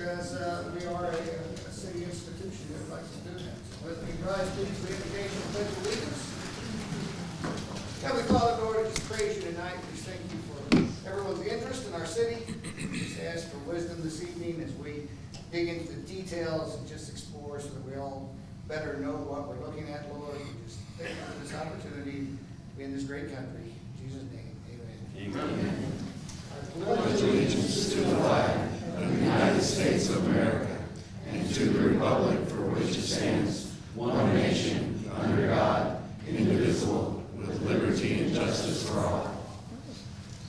because we are a city institution that likes to do that. So let me rise to the invocation of pledge of allegiance. Heavenly Father, Lord, I just praise you tonight. Just thank you for everyone's interest in our city. Just ask for wisdom this evening as we dig into the details and just explore so that we all better know what we're looking at, Lord. We just thank you for this opportunity to be in this great country. In Jesus' name, amen. Amen. I pledge allegiance to the flag of the United States of America and to the republic for which it stands, one nation, under God, indivisible, with liberty and justice for all.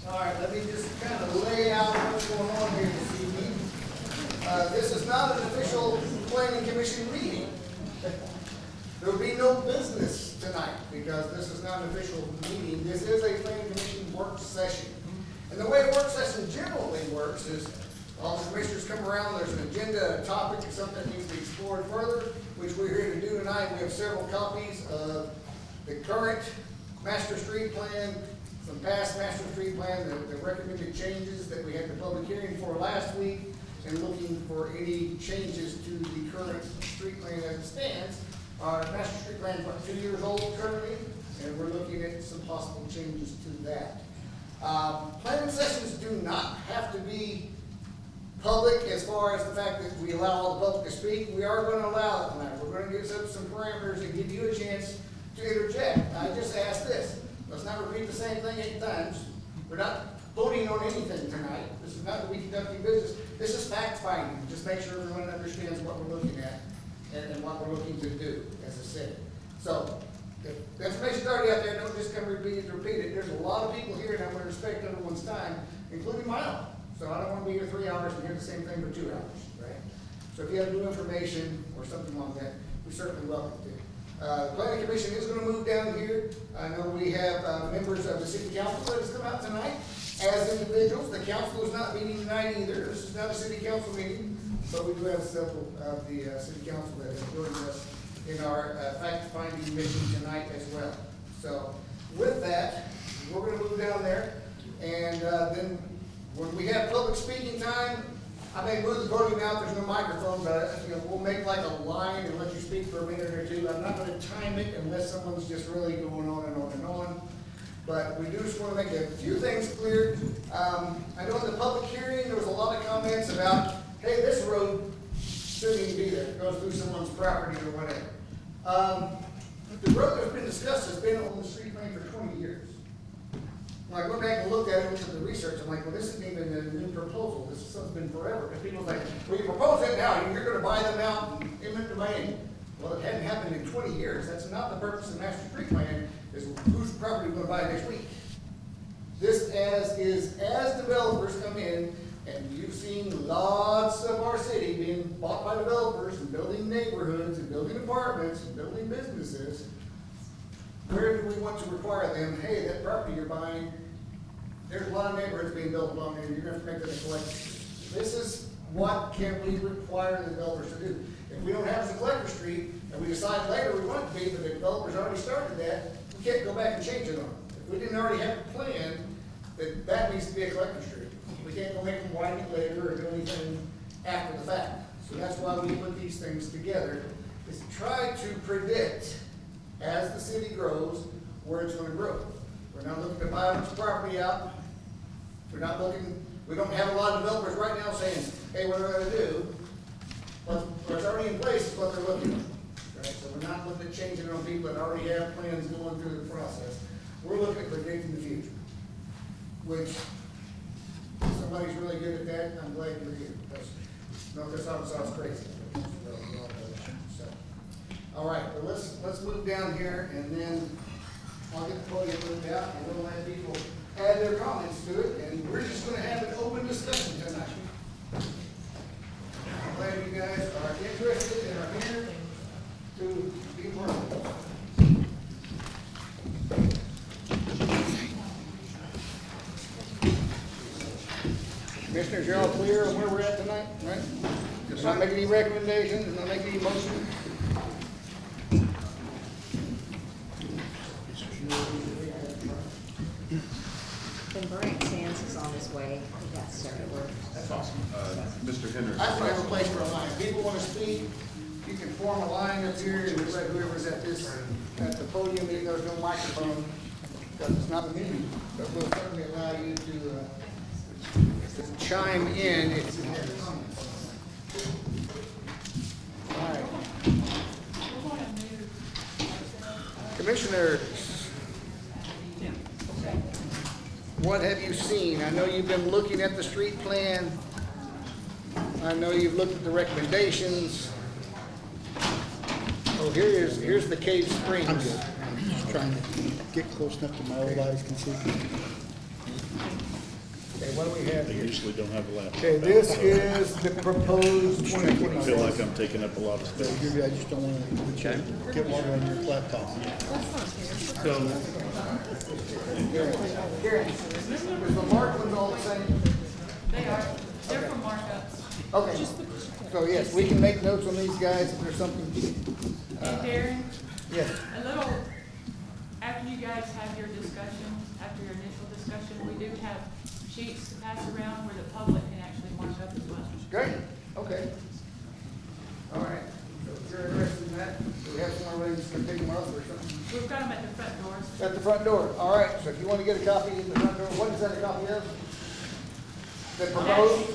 All right, let me just kind of lay out what's going on here this evening. This is not an official planning commission meeting. There will be no business tonight because this is not an official meeting. This is a planning commission work session. And the way a work session generally works is all the commissioners come around, there's an agenda, a topic, or something that needs to be explored further, which we're here to do tonight. We have several copies of the current master street plan, some past master street plan, the recommended changes that we had the public hearing for last week, and looking for any changes to the current street plan as it stands. Our master street plan is about 2 years old currently, and we're looking at some possible changes to that. Planning sessions do not have to be public as far as the fact that we allow all the public to speak. We are going to allow it tonight. We're going to give some parameters and give you a chance to interject. I just ask this. Let's not repeat the same thing 8 times. We're not voting on anything tonight. This is not that we conducting business. This is fact finding. Just make sure everyone understands what we're looking at and what we're looking to do as a city. So, if the information's already out there, don't just come repeat it. There's a lot of people here, and I'm going to respect everyone's time, including my own. So I don't want to be here 3 hours and hear the same thing for 2 hours, right? So if you have new information or something like that, we certainly welcome it. The Planning Commission is going to move down here. I know we have members of the City Council that has come out tonight as individuals. The council is not meeting tonight either. This is not a City Council meeting, but we do have several of the City Council that have joined us in our fact-finding mission tonight as well. So with that, we're going to move down there, and then when we have public speaking time, I may move the podium out. There's no microphone, but we'll make like a line and let you speak for a minute or two. I'm not going to time it unless someone's just really going on and on and on. But we do just want to make a few things clear. I know in the public hearing there was a lot of comments about, hey, this road shouldn't even be there. It goes through someone's property or whatever. The road that's been discussed has been on the street plan for 20 years. When I went back and looked at it, looked at the research, I'm like, well, this isn't even a new proposal. This is something been forever. Because people's like, well, you propose it now, you're going to buy them out in eminent domain. Well, it hadn't happened in 20 years. That's not the purpose of the master street plan, is whose property we're going to buy next week. This as developers come in, and you've seen lots of our city being bought by developers and building neighborhoods and building apartments and building businesses. Where do we want to require them, hey, that property you're buying, there's a lot of neighborhoods being built along there, you're going to have to make that a collector street. This is what can we require the developers to do. If we don't have it as a collector street, and we decide later we want it to be, but the developers already started that, we can't go back and change it on them. If we didn't already have a plan, that needs to be a collector street. We can't go make them widen it later or do anything after the fact. So that's why we put these things together, is to try to predict as the city grows, where it's going to grow. We're not looking to buy much property out. We don't have a lot of developers right now saying, hey, what are we going to do? What's already in place is what they're looking at. Right? So we're not looking at changing it on people that already have plans going through the process. We're looking at predicting the future, which if somebody's really good at that, I'm glad you're here. This sounds crazy. So. All right, well, let's move down here, and then I'll get the podium moved out, and we'll let people add their comments to it, and we're just going to have an open discussion tonight. I'm glad you guys are interested and are here to be part of it. Commissioners, you're all clear on where we're at tonight, right? Just not making any recommendations, not making any motions. Then Brian Sands is on his way. way. I think that's started work. That's awesome. Mr. Henderson. I don't have a place for a line. People want to speak, you can form a line up here, and let whoever's at the podium, even though there's no microphone, because it's not a meeting, but we'll certainly allow you to chime in if you have comments. All right. Commissioners, what have you seen? I know you've been looking at the street plan. I know you've looked at the recommendations. Oh, here's the Cave Springs. I'm good. I'm just trying to get close enough to my old eyes can see. Okay, what do we have They here? usually don't have a laptop. Okay, this is the proposed I feel 2026. like I'm taking up a lot of space. I just don't want to get water on your laptop. Here, is the marked ones all the same? They are, they're from markups. Okay, so yes, we can make notes on these guys if there's something. And Darren, Yes, a little, after you guys have your discussion, after your initial discussion, we do have sheets to pass around where the public can actually mark up as well. great, okay. All right, so if you're interested in that, do we have someone ready to come pick them up or something? We've got them at the front doors. At the front door, all right, so if you want to get a copy in the front door, what is that a copy of? The proposed?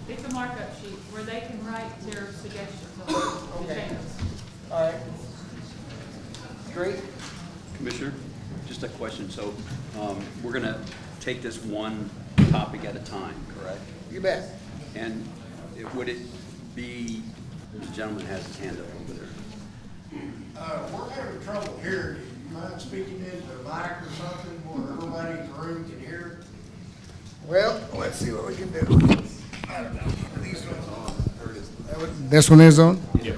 It's a markup sheet where they can write their suggestions on the Okay. changes. All right. Great, Commissioner, just a question. So we're going to take this one topic at a time, correct? you bet. And would it be, the gentleman has his hand up over there. We're having trouble hearing you. You mind speaking into the mic or something where everybody in the room can hear? Well, let's see what we can do. I don't know. These ones on. This one is on? Yeah.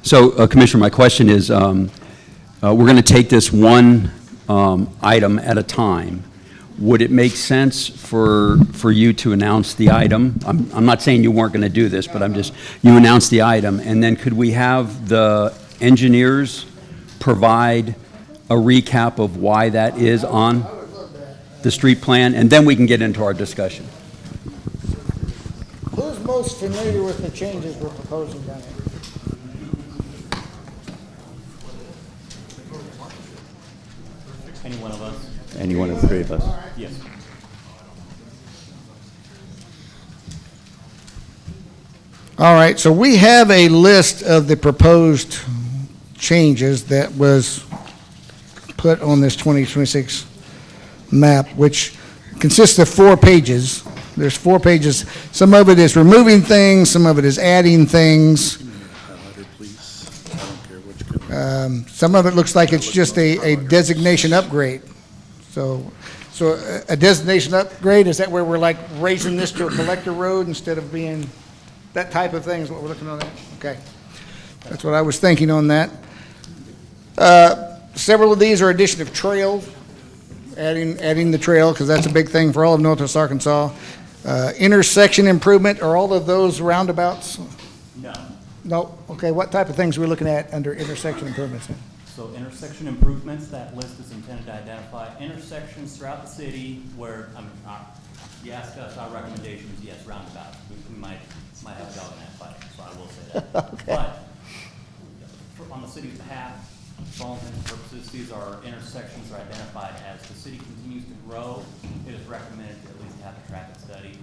So, Commissioner, my question is, we're going to take this one item at a time. Would it make sense for you to announce the item? I'm not saying you weren't going to do this, but you announce the item, and then could we have the engineers provide a recap of why that is on the street plan, and then we can get into our discussion? Who's most familiar with the changes we're proposing down here? Any one of us? Any one of the three of us. Yes. All right, so we have a list of the proposed changes that was put on this 2026 map, which consists of 4 pages. There's 4 pages. Some of it is removing things, some of it is adding things. Highlighter, please. I don't care which color. Some of it looks like it's just a designation upgrade. So a designation upgrade, is that where we're like raising this to a collector road instead of being, that type of thing is what we're looking at? Okay. That's what I was thinking on that. Several of these are addition of trail, adding the trail, because that's a big thing for all of Northwest Arkansas. Intersection improvement, are all of those roundabouts? No. No? Okay, what type of things are we looking at under intersection improvements? So intersection improvements, that list is intended to identify intersections throughout the city where, you ask us, our recommendations, yes, roundabouts. We might have a dog in that fight, so I will say that. Okay. But on the city's behalf, for all intents and purposes, these are intersections that are identified as the city continues to grow. It is recommended to at least have a traffic study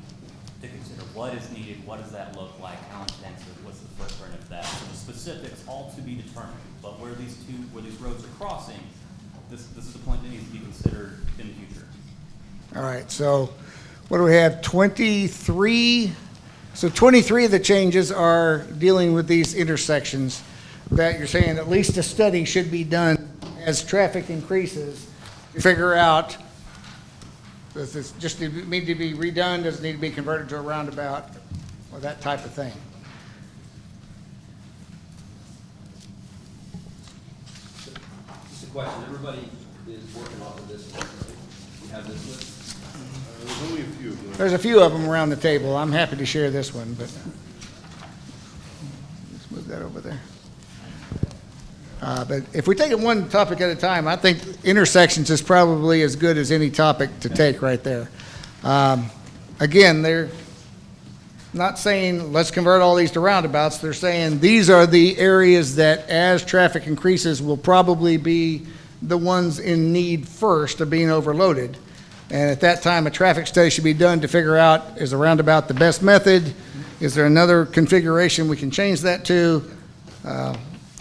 to consider what is needed, what does that look like, how intensive, what's the footprint of that. So the specifics all to be determined, but where these roads are crossing, this is the point that needs to be considered in the future. All right, so what do we have, 23? So 23 of the changes are dealing with these intersections that you're saying at least a study should be done as traffic increases to figure out, does this just need to be redone, does it need to be converted to a roundabout, or that type of thing? Just a question. Everybody is working off of this list. You have this list? There's only a few. There's a few of them around the table. I'm happy to share this one, but let's move that over there. But if we take it one topic at a time, I think intersections is probably as good as any topic to take right there. Again, they're not saying, let's convert all these to roundabouts. They're saying these are the areas that, as traffic increases, will probably be the ones in need first of being overloaded. And at that time, a traffic study should be done to figure out, is a roundabout the best method? Is there another configuration we can change that to?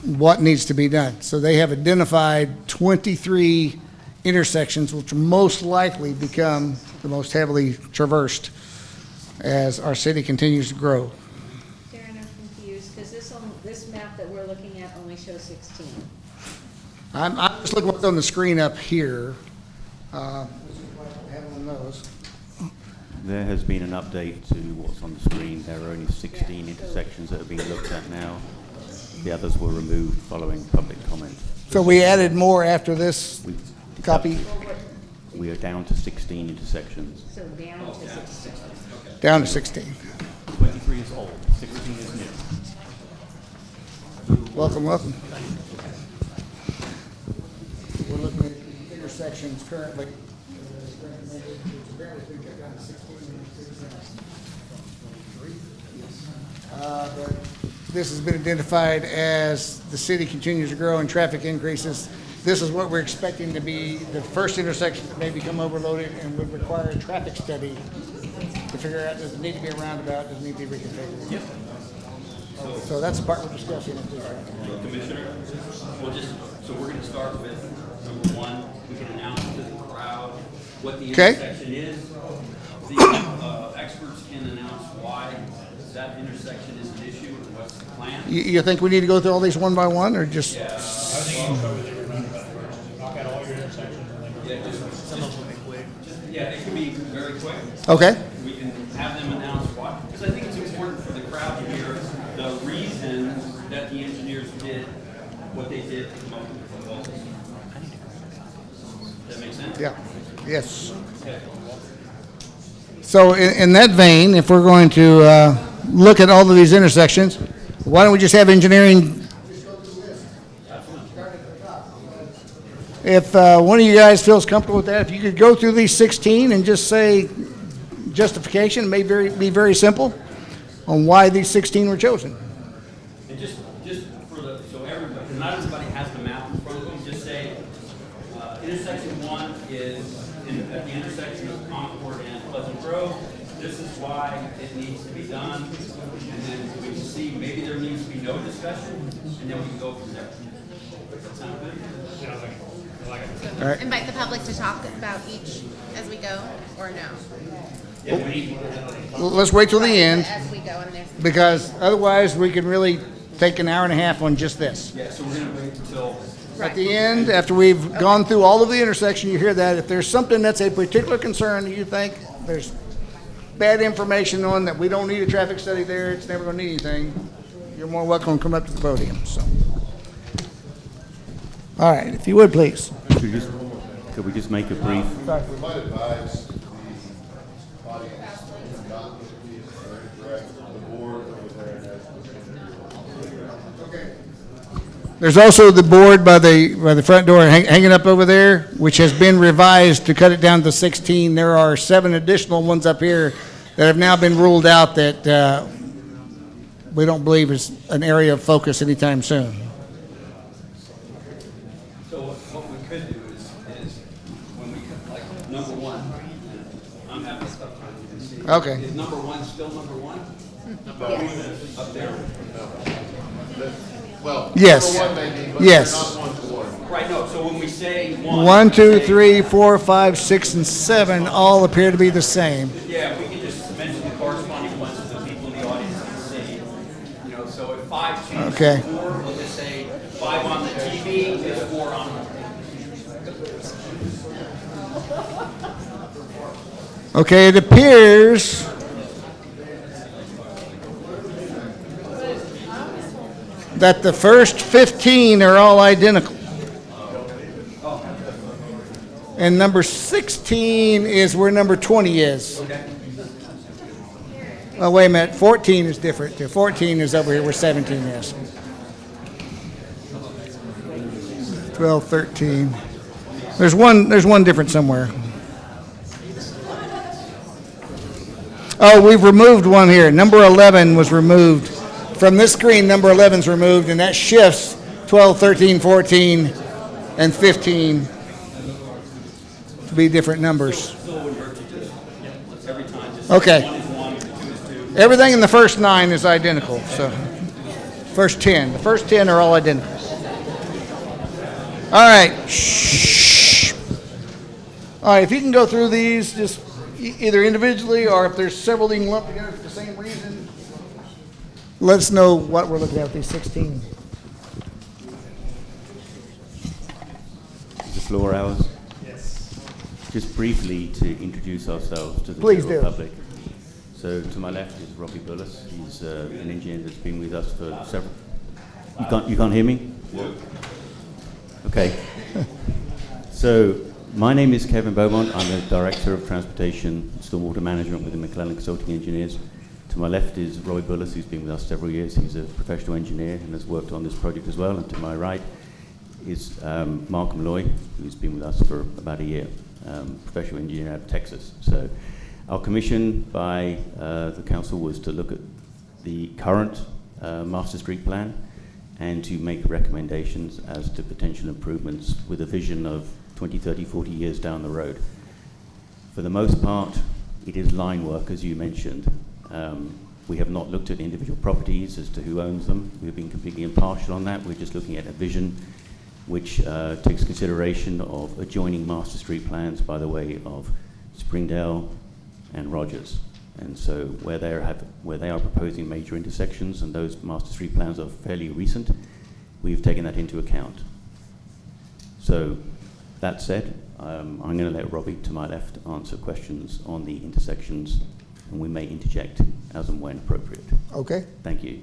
What needs to be done? So they have identified 23 intersections, which will most likely become the most heavily traversed as our city continues to grow. Darren, I'm confused, because this map that we're looking at only shows 16. I'm just looking what's on the screen up here. Which is what I have on those. There has been an update to what's on the screen. There are only 16 intersections that are being looked at now. The others were removed following public comment. So we added more after this We copy, We are down to 16 intersections. So down to 16. down to 16. 23 is old, 16 is new. Welcome, welcome. We're looking at the intersections currently. But this has been identified as the city continues to grow and traffic increases. This is what we're expecting to be the first intersection that may become overloaded and would require a traffic study to figure out, does it need to be a roundabout, does it need to be reconfigured? Yep. So that's the part we're discussing. Commissioner, so we're gonna start with number one, we can announce to the crowd what the Okay. intersection is. The experts can announce why that intersection is an issue and what's the plan. You think we need to go through all these one by one, or just? Yeah, it can be very quick. Okay, We can have them announce why, because I think it's important for the crowd to hear the reason that the engineers did what they did to come up with the proposals. Does that make sense? yeah, yes. Okay. So in that vein, if we're going to look at all of these intersections, why don't we just have engineering? If one of you guys feels comfortable with that, if you could go through these 16 and just say justification, it may be very simple on why these 16 were chosen. And just for the, so everybody, because not everybody has the map in front of them, just say, intersection one is at the intersection of Concord and Pleasant Grove. This is why it needs to be done. And then we can see, maybe there needs to be no discussion, and then we can go from there. Does that sound good? All right. Invite the public to talk about each as we go, or no? Let's wait till the end, As we go, and there's, because otherwise we could really take an hour and a half on just this. Yeah, so we're gonna wait until, At the end, after we've gone through all of the intersection, you hear that. If there's something that's a particular concern that you think there's bad information on, that we don't need a traffic study there, it's never gonna need anything, you're more welcome to come up to the podium, so. All right, if you would, please. Could we just make a brief? We might advise the audience, not direct the board over there has. There's also the board by the front door hanging up over there, which has been revised to cut it down to 16. There are 7 additional ones up here that have now been ruled out that we don't believe is an area of focus anytime soon. so what we could do is when we, like, number one, I'm having stuff trying to see. Okay. Is number one still number one? Up there? Well, Yes. number one maybe, but Yes. they're not one to one. Right, no, so when we say one. 1, 2, say- 3, 4, 5, 6, and 7 all appear to be the same. Yeah, we can just mention the corresponding ones so the people in the audience can see. You know, so if 5 changes Okay. to 4, we'll just say 5 on the TV is 4 on. Okay, it appears that the first 15 are all identical. And number 16 is where number 20 is. Oh, wait a minute, 14 is different. 14 is over here where 17 is. 12, 13. There's one difference somewhere. Oh, we've removed one here. Number 11 was removed. From this screen, number 11 is removed, and that shifts 12, 13, 14, and 15 to be different numbers. Okay. Everything in the first 9 is identical, so first 10. The first 10 are all identical. All right. Shh. All right, if you can go through these just either individually or if there's several that you can lump together for the same reason, let us know what we're looking at with these 16. Is the floor ours? Yes. Just briefly to introduce ourselves to the Please general do. public. So to my left is Robbie Bullis. He's an engineer that's been with us for several. You can't hear me? Okay. So my name is Kevin Beaumont. I'm the Director of Transportation and Stormwater Management with the McClellan Consulting Engineers. To my left is Roy Bullis, who's been with us several years. He's a professional engineer and has worked on this project as well. And to my right is Mark Malloy, who's been with us for about a year, professional engineer out of Texas. So our commission by the council was to look at the current master street plan and to make recommendations as to potential improvements with a vision of 20, 30, 40 years down the road. For the most part, it is line work, as you mentioned. We have not looked at individual properties as to who owns them. We've been completely impartial on that. We're just looking at a vision which takes consideration of adjoining master street plans by the way of Springdale and Rogers. And so where they are proposing major intersections and those master street plans are fairly recent, we've taken that into account. So that said, I'm going to let Robbie to my left answer questions on the intersections, and we may interject as and when appropriate. Okay. Thank you.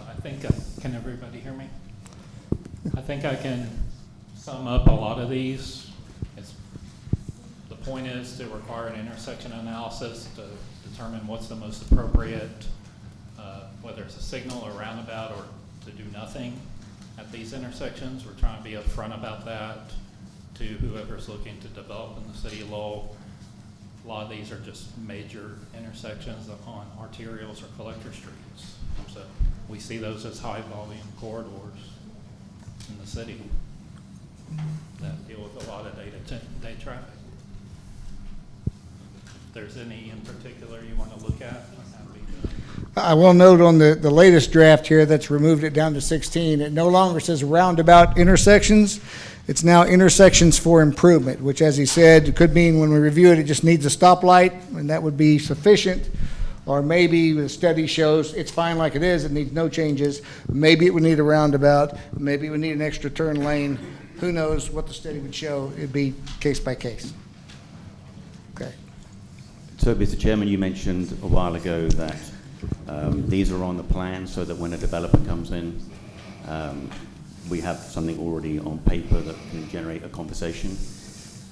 I think, can everybody hear me? I think I can sum up a lot of these. The point is to require an intersection analysis to determine what's the most appropriate, whether it's a signal or roundabout or to do nothing at these intersections. We're trying to be upfront about that to whoever's looking to develop in the city of Lowell. A lot of these are just major intersections on arterials or collector streets. So we see those as high volume corridors in the city that deal with a lot of day traffic. If there's any in particular you want to look at, I'm happy to. I will note on the latest draft here that's removed it down to 16, it no longer says roundabout intersections. It's now intersections for improvement, which, as he said, it could mean when we review it, it just needs a stoplight, and that would be sufficient. Or maybe the study shows it's fine like it is, it needs no changes. Maybe it would need a roundabout. Maybe it would need an extra turn lane. Who knows what the study would show? It'd be case by case. Okay. So, Mr. Chairman, you mentioned a while ago that these are on the plan so that when a developer comes in, we have something already on paper that can generate a conversation.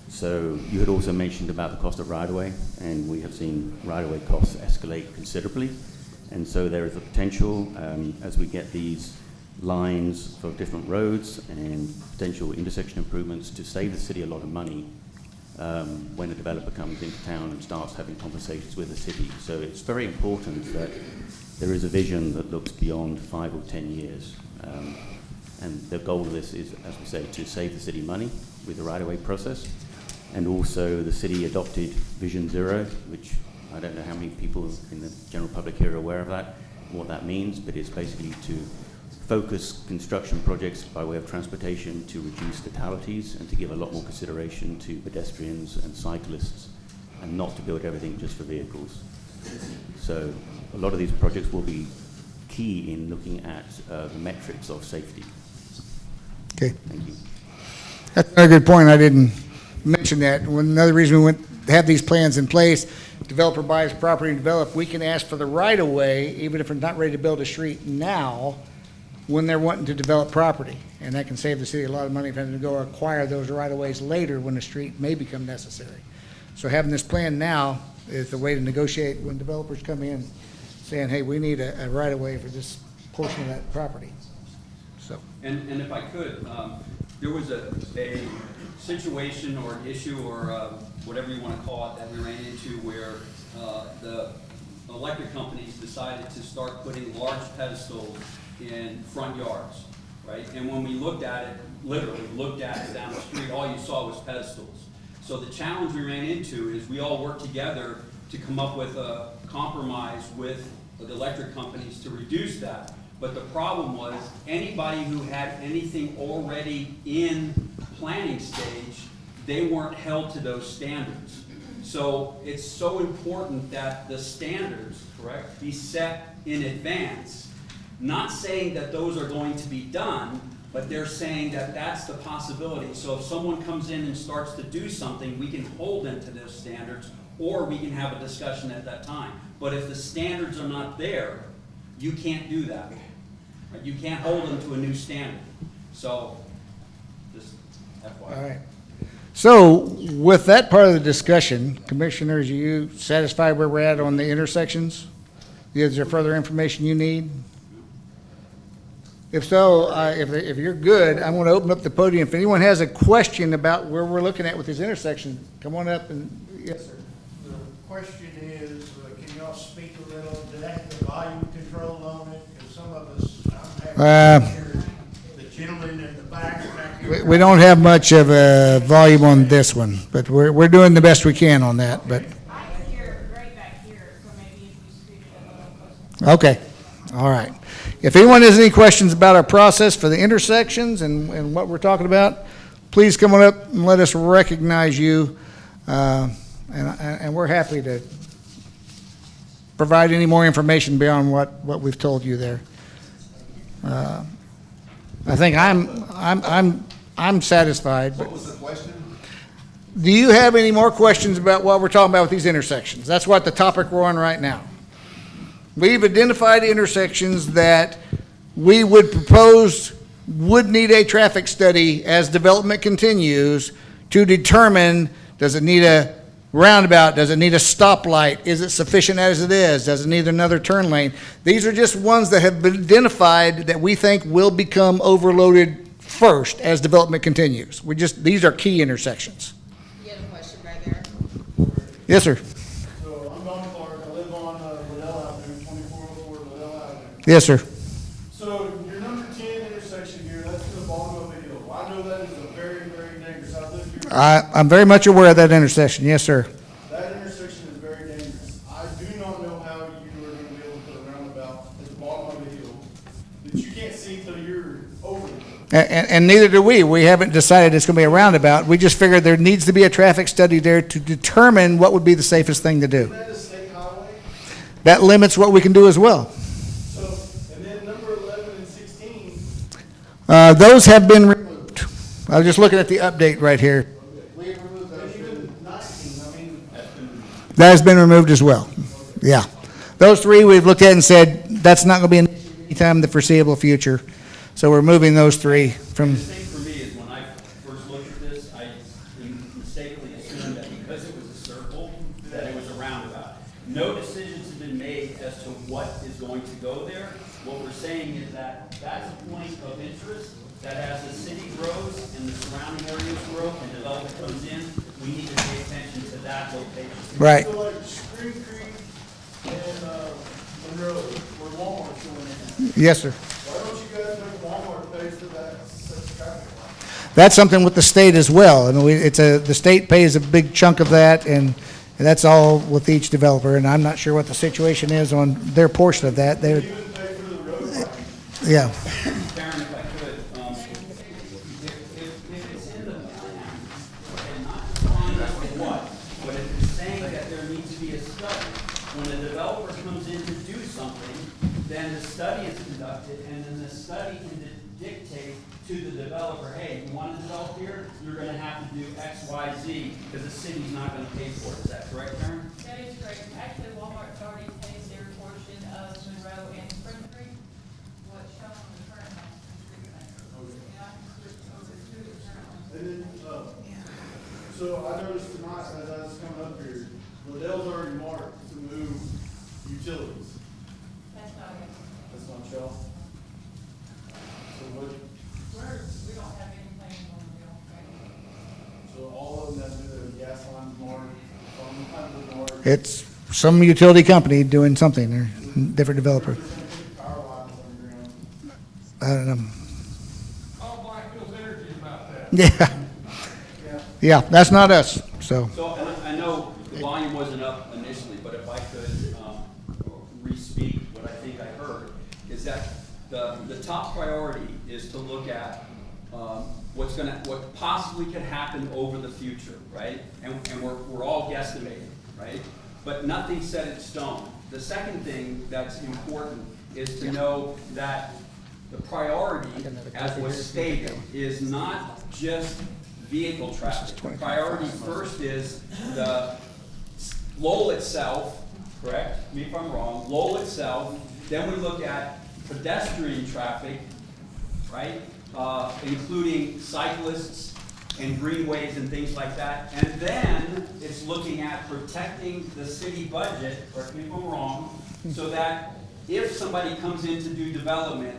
So you had also mentioned about the cost of right-of-way, and we have seen right-of-way costs escalate considerably. And so there is a potential, as we get these lines for different roads and potential intersection improvements, to save the city a lot of money when a developer comes into town and starts having conversations with the city. So it's very important that there is a vision that looks beyond 5 or 10 years. And the goal of this is, as we say, to save the city money with the right-of-way process. And also the city adopted Vision Zero, which I don't know how many people in the general public here are aware of that, what that means, but it's basically to focus construction projects by way of transportation to reduce fatalities and to give a lot more consideration to pedestrians and cyclists and not to build everything just for vehicles. So a lot of these projects will be key in looking at the metrics of safety. Okay. Thank you. That's a good point. I didn't mention that. Another reason we went to have these plans in place, developer buys property and develop, we can ask for the right-of-way, even if we're not ready to build a street now, when they're wanting to develop property. And that can save the city a lot of money if having to go acquire those right-of-ways later when the street may become necessary. So having this plan now is the way to negotiate when developers come in saying, hey, we need a right-of-way for this portion of that property. So. And if I could, there was a situation or an issue or whatever you want to call it that we ran into where the electric companies decided to start putting large pedestals in front yards, right? And when we looked at it, literally looked at it down the street, all you saw was pedestals. So the challenge we ran into is we all worked together to come up with a compromise with the electric companies to reduce that. But the problem was anybody who had anything already in planning stage, they weren't held to those standards. So it's so important that the standards, correct, be set in advance. Not saying that those are going to be done, but they're saying that that's the possibility. So if someone comes in and starts to do something, we can hold them to those standards, or we can have a discussion at that time. But if the standards are not there, you can't do that. Right? You can't hold them to a new standard. So, just FYI. All right. So with that part of the discussion, commissioners, are you satisfied where we're at on the intersections? Is there further information you need? If so, if you're good, I'm going to open up the podium. If anyone has a question about where we're looking at with these intersections, come on up and, yes, sir. The question is, can y'all speak a little, do they have the volume control on it? Because some of us, I'm having to hear the gentleman in the back here. We don't have much of a volume on this one, but we're doing the best we can on that, but. I can hear right back here, so maybe if you speak a little closer. Okay, all right. If anyone has any questions about our process for the intersections and what we're talking about, please come on up and let us recognize you. And we're happy to provide any more information beyond what we've told you there. I think I'm satisfied. What was the question? Do you have any more questions about what we're talking about with these intersections? That's what the topic we're on right now. We've identified intersections that we would propose would need a traffic study as development continues to determine, does it need a roundabout? Does it need a stoplight? Is it sufficient as it is? Does it need another turn lane? These are just ones that have been identified that we think will become overloaded first as development continues. These are key intersections. You have a question right there. Yes, sir. So I'm Don Clark, I live on Liddell Avenue, 2404 Liddell Avenue. Yes, sir. So your number 10 intersection here, that's in the bottom of the hill. I know that is a very, very dangerous. I live here. I'm very much aware of that intersection. Yes, sir. That intersection is very dangerous. I do not know how you are going to be able to put a roundabout at the bottom of the hill that you can't see till you're over it. And neither do we. We haven't decided it's going to be a roundabout. We just figured there needs to be a traffic study there to determine what would be the safest thing to do. Isn't that a state highway? That limits what we can do as well. So, and then number 11 and 16. Those have been removed. I was just looking at the update right here. We have removed those. And even 19, I mean. That has been removed as well. Yeah. Those three we've looked at and said, that's not going to be an issue anytime in the foreseeable future. So we're moving those three from. The thing for me is when I first looked at this, I mistakenly assumed that because it was a circle, that it was a roundabout. No decisions have been made as to what is going to go there. What we're saying is that that's a point of interest, that as the city grows and the surrounding areas grow and development comes in, we need to pay attention to that location. Right. So like Spring Creek and Monroe, where Walmart's going in. Yes, sir. Why don't you guys make Walmart pay for that such traffic light? That's something with the state as well. And the state pays a big chunk of that, and that's all with each developer. And I'm not sure what the situation is on their portion of that. You even pay for the road lighting. Yeah. Karen, if I could, if it's in the plan, and not defined as to what, but if it's saying that there needs to be a study, when a developer comes in to do something, then the study is conducted, and then the study can dictate to the developer, hey, you want to develop here, you're going to have to do X, Y, Z, because the city's not going to pay for it. Is that correct, Karen? That is correct. Actually, Walmart already pays their portion of Monroe and Spring Creek, what's shown on the current map. And I can switch over to the current one. And then, so I noticed tonight as I was coming up here, Liddell's already marked to move utilities. That's not it. That's not y'all. So what, We don't have anything on gas lines more, phone lines more. It's some utility company doing something, or different developer. Power lines underground. I don't know. All Black Hills Energy about that. Yeah. Yeah, that's not us, so. So, and I know the volume wasn't up initially, but if I could re-speak what I think I heard, is that the top priority is to look at what possibly could happen over the future, right? And we're all guesstimating, right? But nothing's set in stone. The second thing that's important is to know that the priority, as was stated, is not just vehicle traffic. The priority first is the Lowell itself, correct me if I'm wrong, Lowell itself. Then we look at pedestrian traffic, right? Including cyclists and greenways and things like that. And then it's looking at protecting the city budget, correct me if I'm wrong, so that if somebody comes in to do development,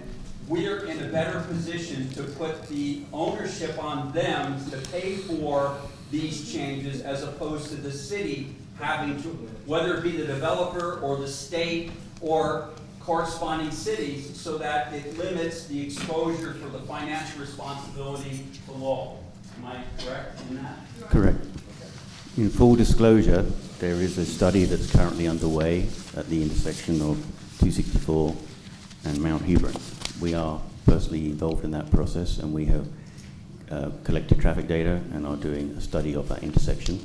we're in a better position to put the ownership on them to pay for these changes as opposed to the city having to, whether it be the developer or the state or corresponding cities, so that it limits the exposure for the financial responsibility to Lowell. Am I correct in that? Correct. In full disclosure, there is a study that's currently underway at the intersection of 264 and Mount Hebron. We are personally involved in that process, and we have collected traffic data and are doing a study of that intersection.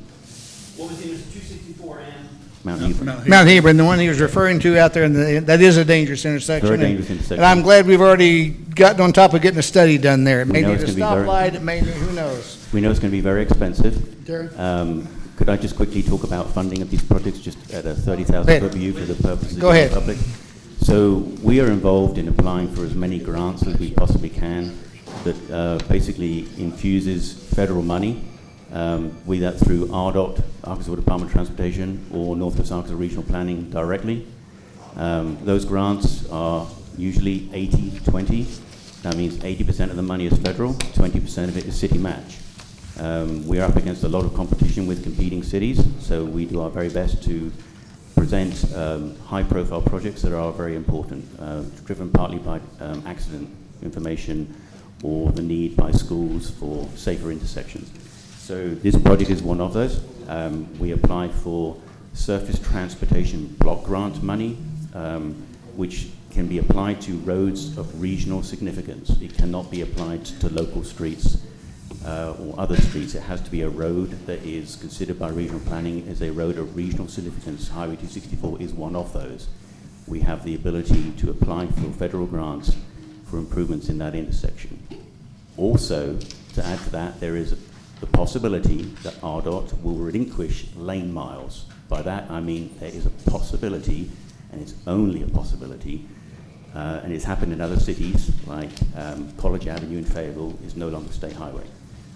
What was the 264 and? Mount Hebron. Mount Hebron, the one he was referring to out there, that is a dangerous intersection. Very dangerous intersection. And I'm glad we've already gotten on top of getting a study done there. It may know need it's a gonna be stoplight, it may need, who knows? We know it's going to be very expensive. Darren? Could I just quickly talk about funding of these projects, just at a 30,000-foot view for the purposes of the public? So we are involved in applying for as many grants as we possibly can that basically infuses federal money, be that through RDOT, Arkansas Department of Transportation, or Northwest Arkansas Regional Planning directly. Those grants are usually 80-20. That means 80% of the money is federal, 20% of it is city match. We are up against a lot of competition with competing cities, so we do our very best to present high-profile projects that are very important, driven partly by accident information or the need by schools for safer intersections. So this project is one of those. We applied for surface transportation block grant money, which can be applied to roads of regional significance. It cannot be applied to local streets or other streets. It has to be a road that is considered by regional planning as a road of regional significance. Highway 264 is one of those. We have the ability to apply for federal grants for improvements in that intersection. Also, to add to that, there is the possibility that RDOT will relinquish lane miles. By that I mean there is a possibility, and it's only a possibility, and it's happened in other cities, like College Avenue in Fayetteville is no longer state highway.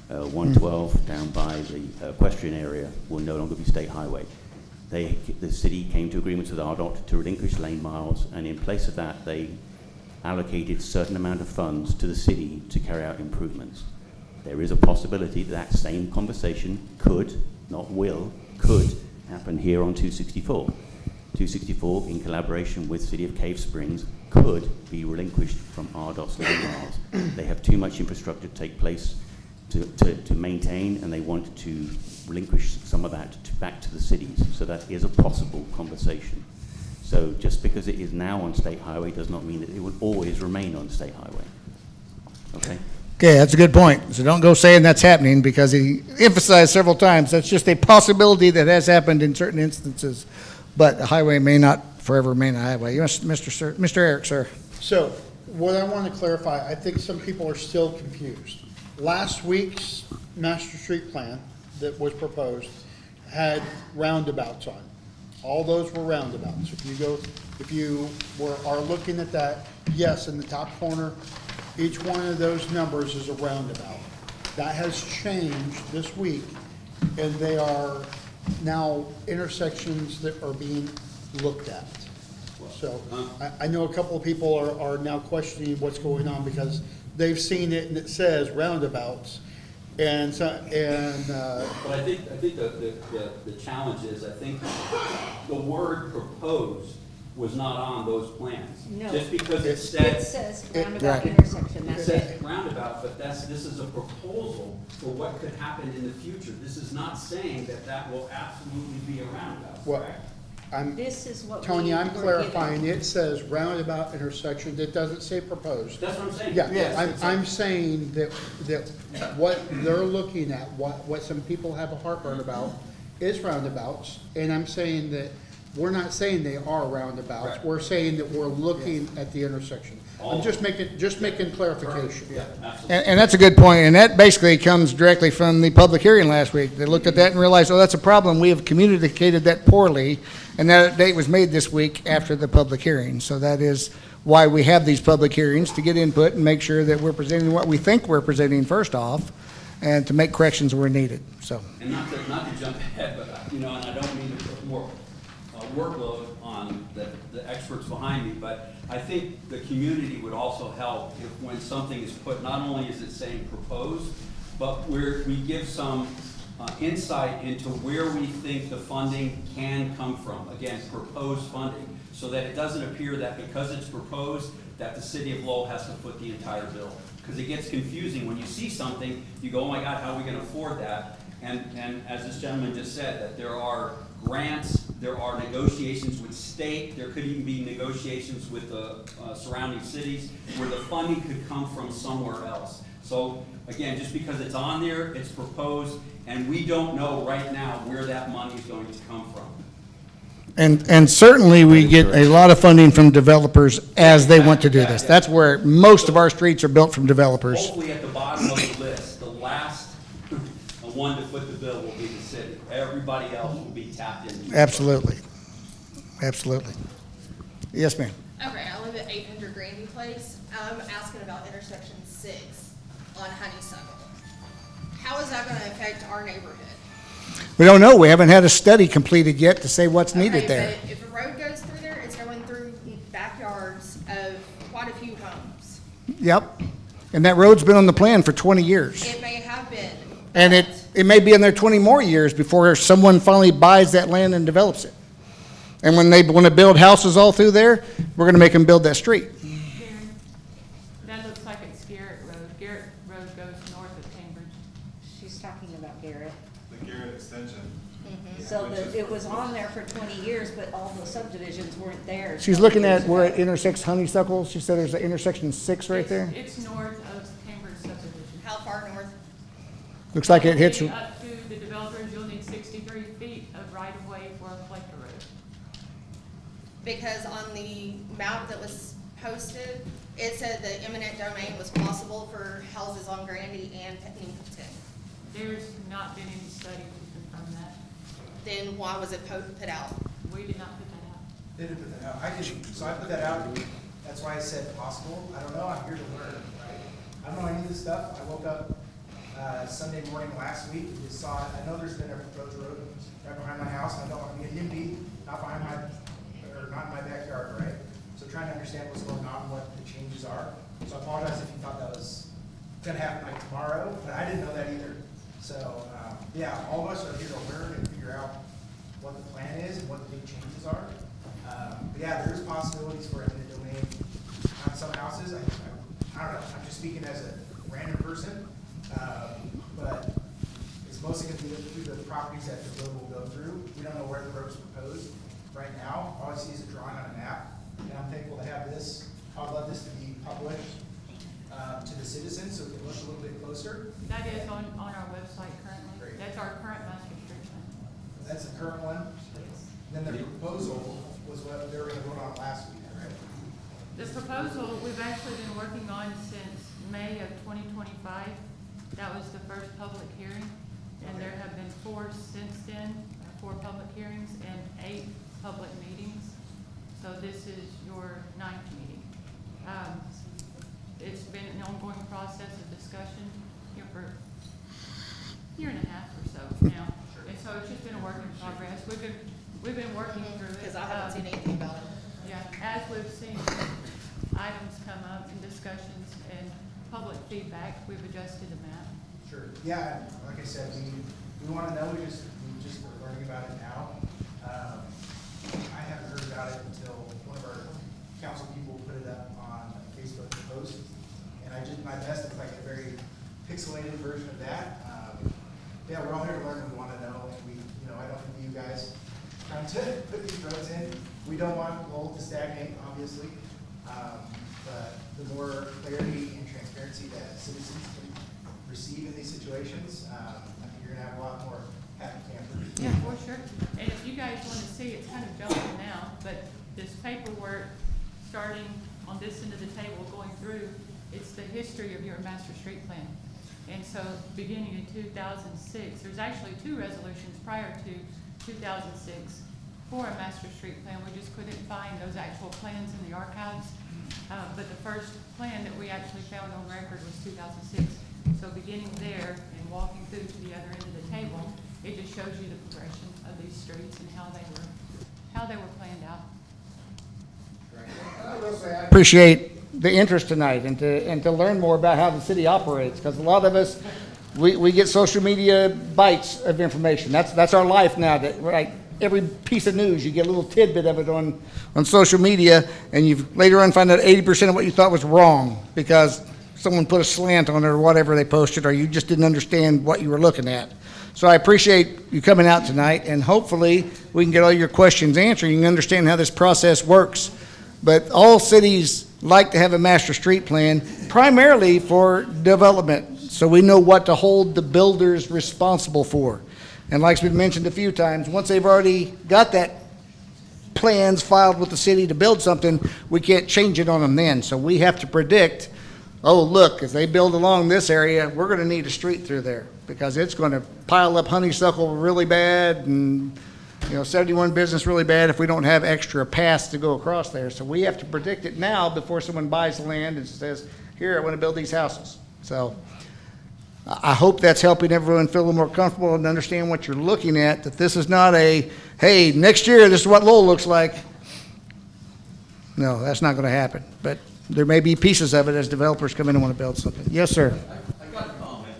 112 down by the equestrian area will no longer be state highway. The city came to agreements with RDOT to relinquish lane miles, and in place of that, they allocated a certain amount of funds to the city to carry out improvements. There is a possibility that same conversation could, not will, could happen here on 264. 264, in collaboration with City of Cave Springs, could be relinquished from RDOT's lane miles. They have too much infrastructure to take place to maintain, and they want to relinquish some of that back to the cities. So that is a possible conversation. So just because it is now on state highway does not mean that it will always remain on state highway. Okay? Okay, that's a good point. So don't go saying that's happening, because he emphasized several times that's just a possibility that has happened in certain instances, but the highway may not forever remain a highway. Yes, Mr. Eric, sir. So what I want to clarify, I think some people are still confused. Last week's master street plan that was proposed had roundabouts on. All those were roundabouts. If you are looking at that, yes, in the top corner, each one of those numbers is a roundabout. That has changed this week, and they are now intersections that are being looked at. So I know a couple of people are now questioning what's going on because they've seen it and it says roundabouts, And so, But I think the challenge is, I think the word proposed was not on those plans. No. Just because it It said, says roundabout right. intersection, it that's says it. roundabout, but this is a proposal for what could happen in the future. This is not saying that that will absolutely be a roundabout, what, correct? I'm, This is what we Tony, I'm were clarifying, given. it says roundabout intersection, it doesn't say proposed. That's what I'm saying. Yeah, Yes, I'm saying that what they're looking at, what some people have a heartburn about is roundabouts. And I'm saying that, we're not saying they are roundabouts, Right. we're saying that we're looking at the intersection. I'm just making clarification. Yeah, absolutely. And that's a good point, and that basically comes directly from the public hearing last week. They looked at that and realized, oh, that's a problem. We have communicated that poorly, and that date was made this week after the public hearing. So that is why we have these public hearings, to get input and make sure that we're presenting what we think we're presenting first off, and to make corrections where needed, so. And not to jump ahead, but, and I don't mean to put more workload on the experts behind me, but I think the community would also help if when something is put, not only is it saying proposed, but we give some insight into where we think the funding can come from. Again, proposed funding, so that it doesn't appear that because it's proposed, that the city of Lowell has to foot the entire bill. Because it gets confusing when you see something, you go, oh my God, how are we gonna afford that? And as this gentleman just said, that there are grants, there are negotiations with state, there could even be negotiations with the surrounding cities where the funding could come from somewhere else. So again, just because it's on there, it's proposed, and we don't know right now where that money is going to come from. And certainly, we get a lot of funding from developers as they want to do this. That's where most of our streets are built, from developers. Hopefully at the bottom of the list, the last one to foot the bill will be the city. Everybody else will be tapped into. Absolutely. Absolutely. Yes, ma'am. Okay, I live at 800 Grandy Place. I'm asking about intersection 6 on Honeysuckle. How is that gonna affect our neighborhood? We don't know. We haven't had a study completed yet to say what's needed there. But if a road goes through there, it's going through backyards of quite a few homes. Yep. And that road's been on the plan for 20 years. It may have been. And it may be in there 20 more years before someone finally buys that land and develops it. And when they want to build houses all through there, we're going to make them build that street. That looks like it's Garrett Road. Garrett Road goes north of Cambridge. She's talking about Garrett. The Garrett extension. So it was on there for 20 years, but all the subdivisions weren't there. She's 20 looking years at where ago. it intersects Honeysuckle. She said there's an intersection 6 right there. It's north of Cambridge subdivision. How far north? Looks like it hits, Up to the developers, you'll need 63 feet of right-of-way for a collector road. Because on the map that was posted, it said the eminent domain was possible for houses on Grandy and Pennington. There's not been any study to confirm that. Then why was it put out? We did not put that out. They didn't put that out. I didn't, so I put that out. That's why I said possible. I don't know. I'm here to learn, right? I don't know any of this stuff. I woke up Sunday morning last week and just saw it. I know there's been a proposed road right behind my house, and I don't want to be a NIMBY, not behind my, or not in my backyard, right? So trying to understand what's going on, what the changes are. So I apologize if you thought that was gonna happen like tomorrow, but I didn't know that either. So, yeah, all of us are here to learn and figure out what the plan is and what the big changes are. But yeah, there's possibilities for eminent domain on some houses. I don't know, I'm just speaking as a random person. But it's mostly gonna be through the properties that the road will go through. We don't know where the road is proposed right now. All I see is a drawing on a map, and I'm thankful to have this. I'd love this to be published to the citizens so we can look a little bit closer. That is on our website currently. Great. That's our current master street plan. That's the current one. Then the proposal was what they were gonna vote on last week, right? The proposal, we've actually been working on since May of 2025. That was the first public hearing, and there have been 4 since then, 4 public hearings and 8 public meetings. So this is your 9th meeting. It's been an ongoing process of discussion here for a year and a half or so now. And so it's just been a work in progress. We've been working through it. Because I haven't seen anything about it. Yeah, as we've seen items come up in discussions and public feedback, we've adjusted the map. Sure, yeah, like I said, we want to know, we just are learning about it now. I haven't heard about it until one of our council people put it up on Facebook post, and I did my best to make a very pixelated version of that. Yeah, we're all here to learn and we want to know, and I don't envy you guys trying to put these roads in. We don't want Lowell to stagnate, obviously, but the more clarity and transparency that citizens can receive in these situations, I think you're gonna have a lot more happy campers. Yeah, for sure. And if you guys want to see, it's kind of jumping now, but this paperwork, starting on this end of the table, going through, it's the history of your master street plan. And so, beginning in 2006, there's actually 2 resolutions prior to 2006 for a master street plan. We just couldn't find those actual plans in the archives. But the first plan that we actually found on record was 2006. So beginning there and walking through to the other end of the table, it just shows you the progression of these streets and how they were planned out. Appreciate the interest tonight and to learn more about how the city operates, because a lot of us, we get social media bites of information. That's our life now, right? Every piece of news, you get a little tidbit of it on social media, and you later on find out 80% of what you thought was wrong because someone put a slant on it or whatever they posted, or you just didn't understand what you were looking at. So I appreciate you coming out tonight, and hopefully we can get all your questions answered. You can understand how this process works. But all cities like to have a master street plan, primarily for development, so we know what to hold the builders responsible for. And like we've mentioned a few times, once they've already got that plans filed with the city to build something, we can't change it on them then. So we have to predict, oh, look, if they build along this area, we're going to need a street through there because it's going to pile up honeysuckle really bad and 71 business really bad if we don't have extra paths to go across there. So we have to predict it now before someone buys the land and says, here, I want to build these houses. So I hope that's helping everyone feel a little more comfortable and understand what you're looking at, that this is not a, hey, next year this is what Lowell looks like. No, that's not going to happen. But there may be pieces of it as developers come in and want to build something. Yes, sir. I got a comment,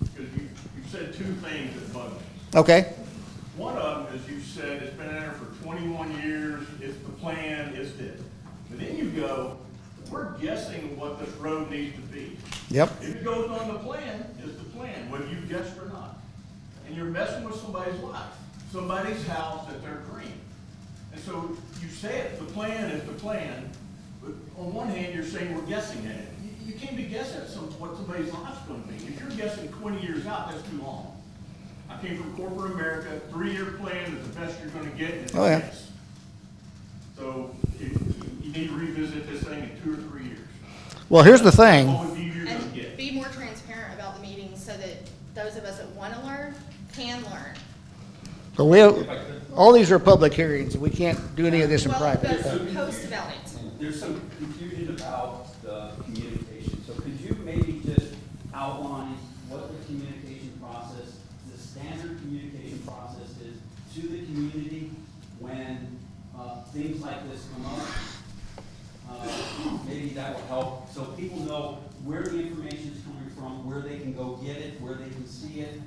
because you said 2 things that bug me. Okay. One of them is you said it's been in there for 21 years, it's the plan, it's this. But then you go, we're guessing what this road needs to be. Yep. If it goes on the plan, it's the plan, whether you guessed or not. And you're messing with somebody's life, somebody's house that they're dreaming. And so you say it, the plan is the plan, but on one hand, you're saying we're guessing at it. You can't be guessing at what somebody's life's gonna be. If you're guessing 20 years out, that's too long. I came from corporate America, 3-year plan is the best you're gonna get, and it's a guess. So you need to revisit this thing in 2 or 3 years. Well, here's the thing. And be more transparent about the meetings so that those of us that want to learn can learn. So all these are public hearings, and we can't do any of this in private. But post about it. There's some confusion about the communication, so could you maybe just outline what the communication process, the standard communication process is to the community when things like this come up? Maybe that will help, so people know where the information is coming from, where they can go get it, where they can see it,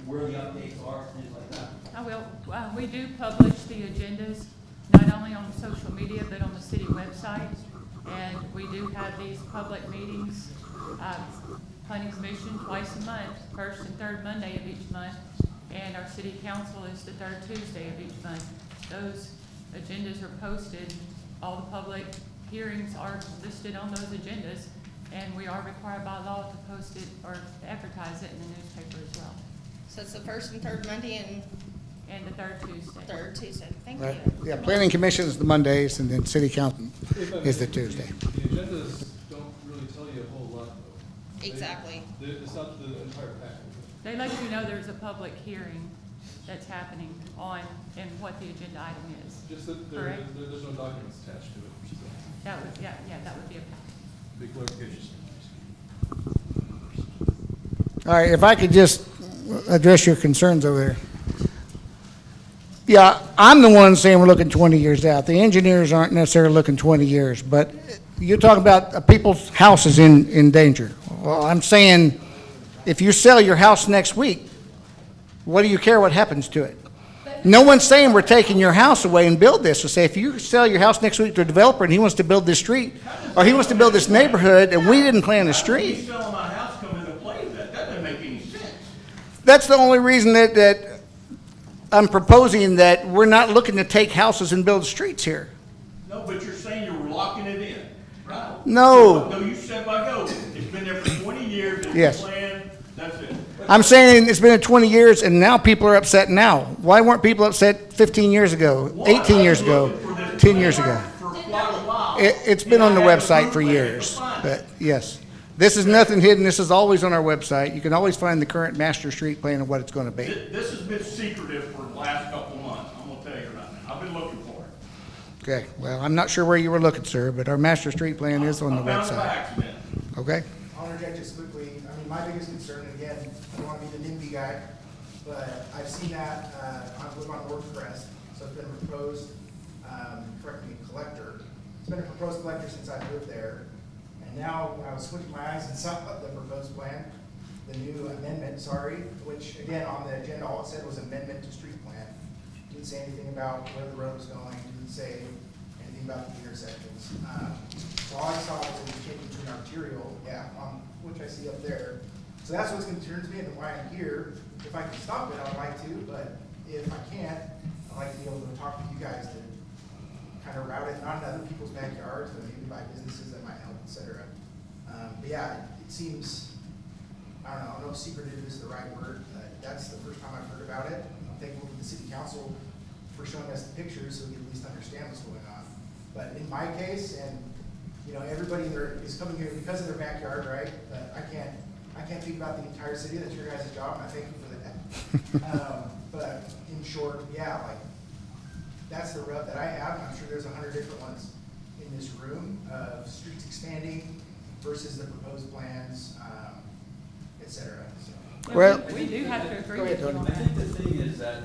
where the updates are, things like that. I will. We do publish the agendas, not only on social media, but on the city website. And we do have these public meetings, planning commission twice a month, first and third Monday of each month. And our city council is the third Tuesday of each month. Those agendas are posted. All the public hearings are listed on those agendas. And we are required by law to post it or to advertise it in the newspaper as well. So it's the first and third Monday and the third Tuesday. Third Tuesday. Thank Right. you. Yeah, planning commission is the Mondays, and then city council is the Tuesday. The agendas don't really tell you a whole lot, though. Exactly. It's not the entire package. They let you know there's a public hearing that's happening on, and what the agenda item is. Just that Correct? there's no documents attached to it. Which is That would, yeah, that would be a big clarification. All right, if I could just address your concerns over there. Yeah, I'm the one saying we're looking 20 years out. The engineers aren't necessarily looking 20 years, but you're talking about people's houses in danger. Well, I'm saying If you sell your house next week, what do you care what happens to it? No one's saying we're taking your house away and build this. So say if you sell your house next week to a developer and he wants to build this street, or he wants to build this neighborhood and we didn't plan the He's street, selling my house come into play with that. That doesn't make any sense. that's the only reason that I'm proposing that we're not looking to take houses and build streets here. No, but you're saying you're locking it in, right? No. No, you said by go. It's been there for 20 years. It's Yes. planned. That's it. I'm saying it's been 20 years and now people are upset now. Why weren't people upset 15 years ago, 18 years ago, 10 years ago? For quite a while. It's been on the website for years, but yes. This is nothing hidden. This is always on our website. You can always find the current master street plan and what it's going to be. This has been secretive for the last couple of months. I'm gonna tell you right now. I've been looking for it. Okay, well, I'm not sure where you were looking, sir, but our master street plan is on the I found it by website. accident. Okay? I'll interject just quickly. I mean, my biggest concern, and again, I don't want to be the NIMBY guy, but I've seen that, I live on WordPress, so it's been a proposed, correct me, collector. It's been a proposed collector since I've lived there. And now, when I was squinting my eyes and saw the proposed plan, the new amendment, sorry, which again, on the agenda, all it said was amendment to street plan. Didn't say anything about where the road was going, didn't say anything about the intersections. So all I saw was it was changing to an arterial, which I see up there. So that's what concerns me and why I'm here. If I can stop it, I'd like to, but if I can't, I'd like to be able to talk to you guys to kind of route it, not in other people's backyards, but maybe by businesses that might help, et cetera. But yeah, it seems, I don't know if secretive is the right word, but that's the first time I've heard about it. I'm thankful to the city council for showing us the pictures so we can at least understand what's going on. But in my case, and you know, everybody there is coming here because of their backyard, right? But I can't think about the entire city. That's your guys' job, and I thank you for that. But in short, yeah, like that's the rub that I have. I'm sure there's 100 different ones in this room of streets expanding versus the proposed plans, et cetera. So. Well, We do have to agree Go ahead, with you Tony. on I that. think the thing is that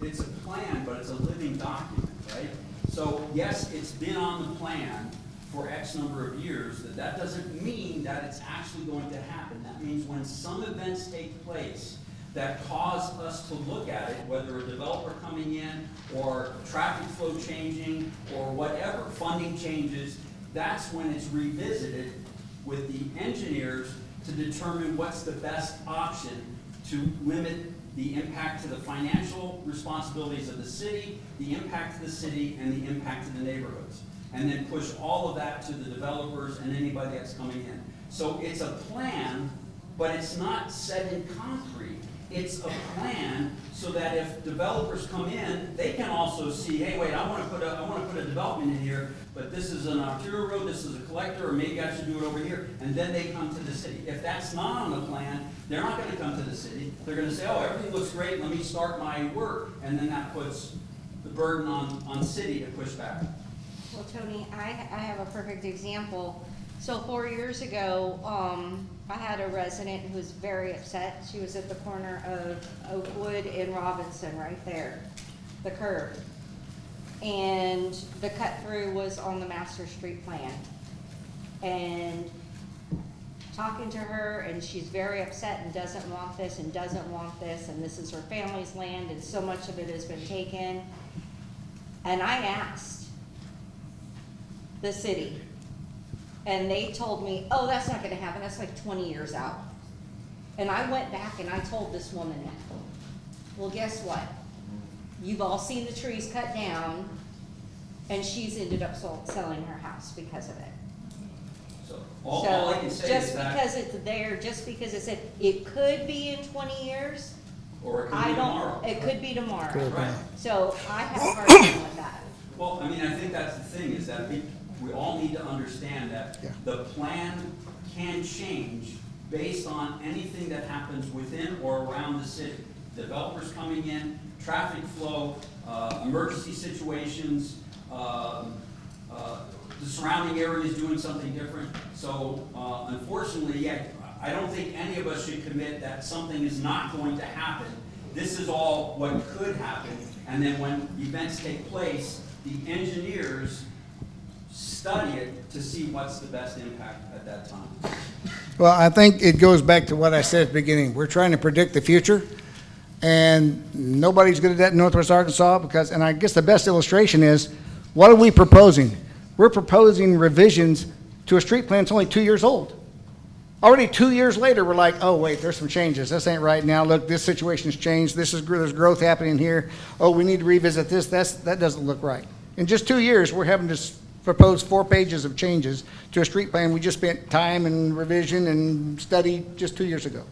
it's a plan, but it's a living document, right? So yes, it's been on the plan for X number of years, that doesn't mean that it's actually going to happen. That means when some events take place that cause us to look at it, whether a developer coming in or traffic flow changing or whatever, funding changes, that's when it's revisited with the engineers to determine what's the best option to limit the impact to the financial responsibilities of the city, the impact to the city, and the impact to the neighborhoods. And then push all of that to the developers and anybody that's coming in. So it's a plan, but it's not set in concrete. It's a plan so that if developers come in, they can also see, hey, wait, I want to put a development in here, but this is an arterial road, this is a collector, or maybe I should do it over here. And then they come to the city. If that's not on the plan, they're not going to come to the city. They're going to say, oh, everything looks great, let me start my work. And then that puts the burden on city to push back. Well, Tony, I have a perfect example. So 4 years ago, I had a resident who was very upset. She was at the corner of Oakwood and Robinson, right there, the curve. And the cut through was on the master street plan. And talking to her, and she's very upset and doesn't want this and doesn't want this, and this is her family's land, and so much of it has been taken. And I asked the city, and they told me, oh, that's not gonna happen, that's like 20 years out. And I went back and I told this woman that. Well, guess what? You've all seen the trees cut down, and she's ended up selling her house because of it. So all I can say is just that, because it's there, just because it said, it could be in 20 years, or it could I be don't, tomorrow. it could be tomorrow. Right. So I have a hard time with that. Well, I mean, I think that's the thing, is that we all need to understand that the plan can change based on anything that happens within or around the city. Developers coming in, traffic flow, emergency situations, the surrounding areas doing something different. So unfortunately, yeah, I don't think any of us should commit that something is not going to happen. This is all what could happen, and then when events take place, the engineers study it to see what's the best impact at that time. Well, I think it goes back to what I said at the beginning. We're trying to predict the future, and nobody's good at that in Northwest Arkansas because, and I guess the best illustration is, what are we proposing? We're proposing revisions to a street plan that's only 2 years old. Already 2 years later, we're like, oh, wait, there's some changes. This ain't right now. Look, this situation's changed. There's growth happening here. Oh, we need to revisit this. That doesn't look right. In just 2 years, we're having to propose 4 pages of changes to a street plan we just spent time and revision and study just 2 years ago.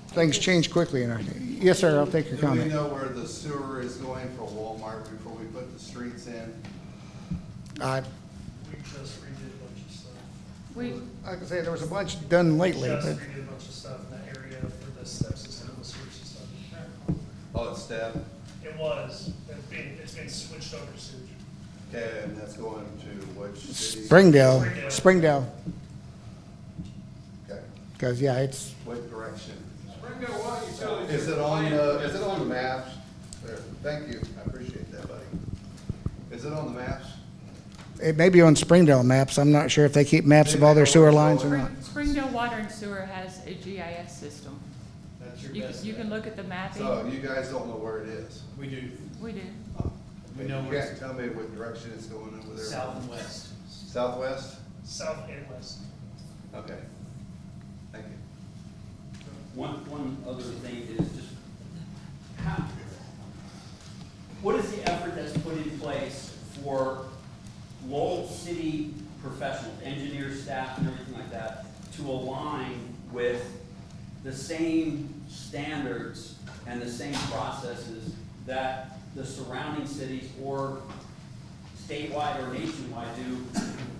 Things change quickly in our, yes, sir, I'll take your Do we comment. know where the sewer is going for Walmart before we put the streets in? We just redid a bunch of stuff. I can say there was a bunch done lately, Just but redid a bunch of stuff in that area for the step system and the sewer system. Oh, it's step? It was, it's been switched over to sewage. Okay, and that's going to which city? Springdale. Okay. Because, yeah, it's, What direction? Springdale Water Utilities. Is it on the maps? There, thank you, I appreciate that, buddy. Is it on the maps? it may be on Springdale maps. I'm not sure if they keep maps of all their sewer lines or not. Springdale Water and Sewer has a GIS system. That's your You best can, you bet. can look at the mapping. So you guys don't know where it is? We do. We do. We know You where can't tell me what direction it's going over there? South and west. Southwest? South and west. Okay. Thank you. One other thing is just, how, what is the effort that's put in place for Lowell City professionals, engineers, staff, and everything like that, to align with the same standards and the same processes that the surrounding cities or statewide or nationwide do?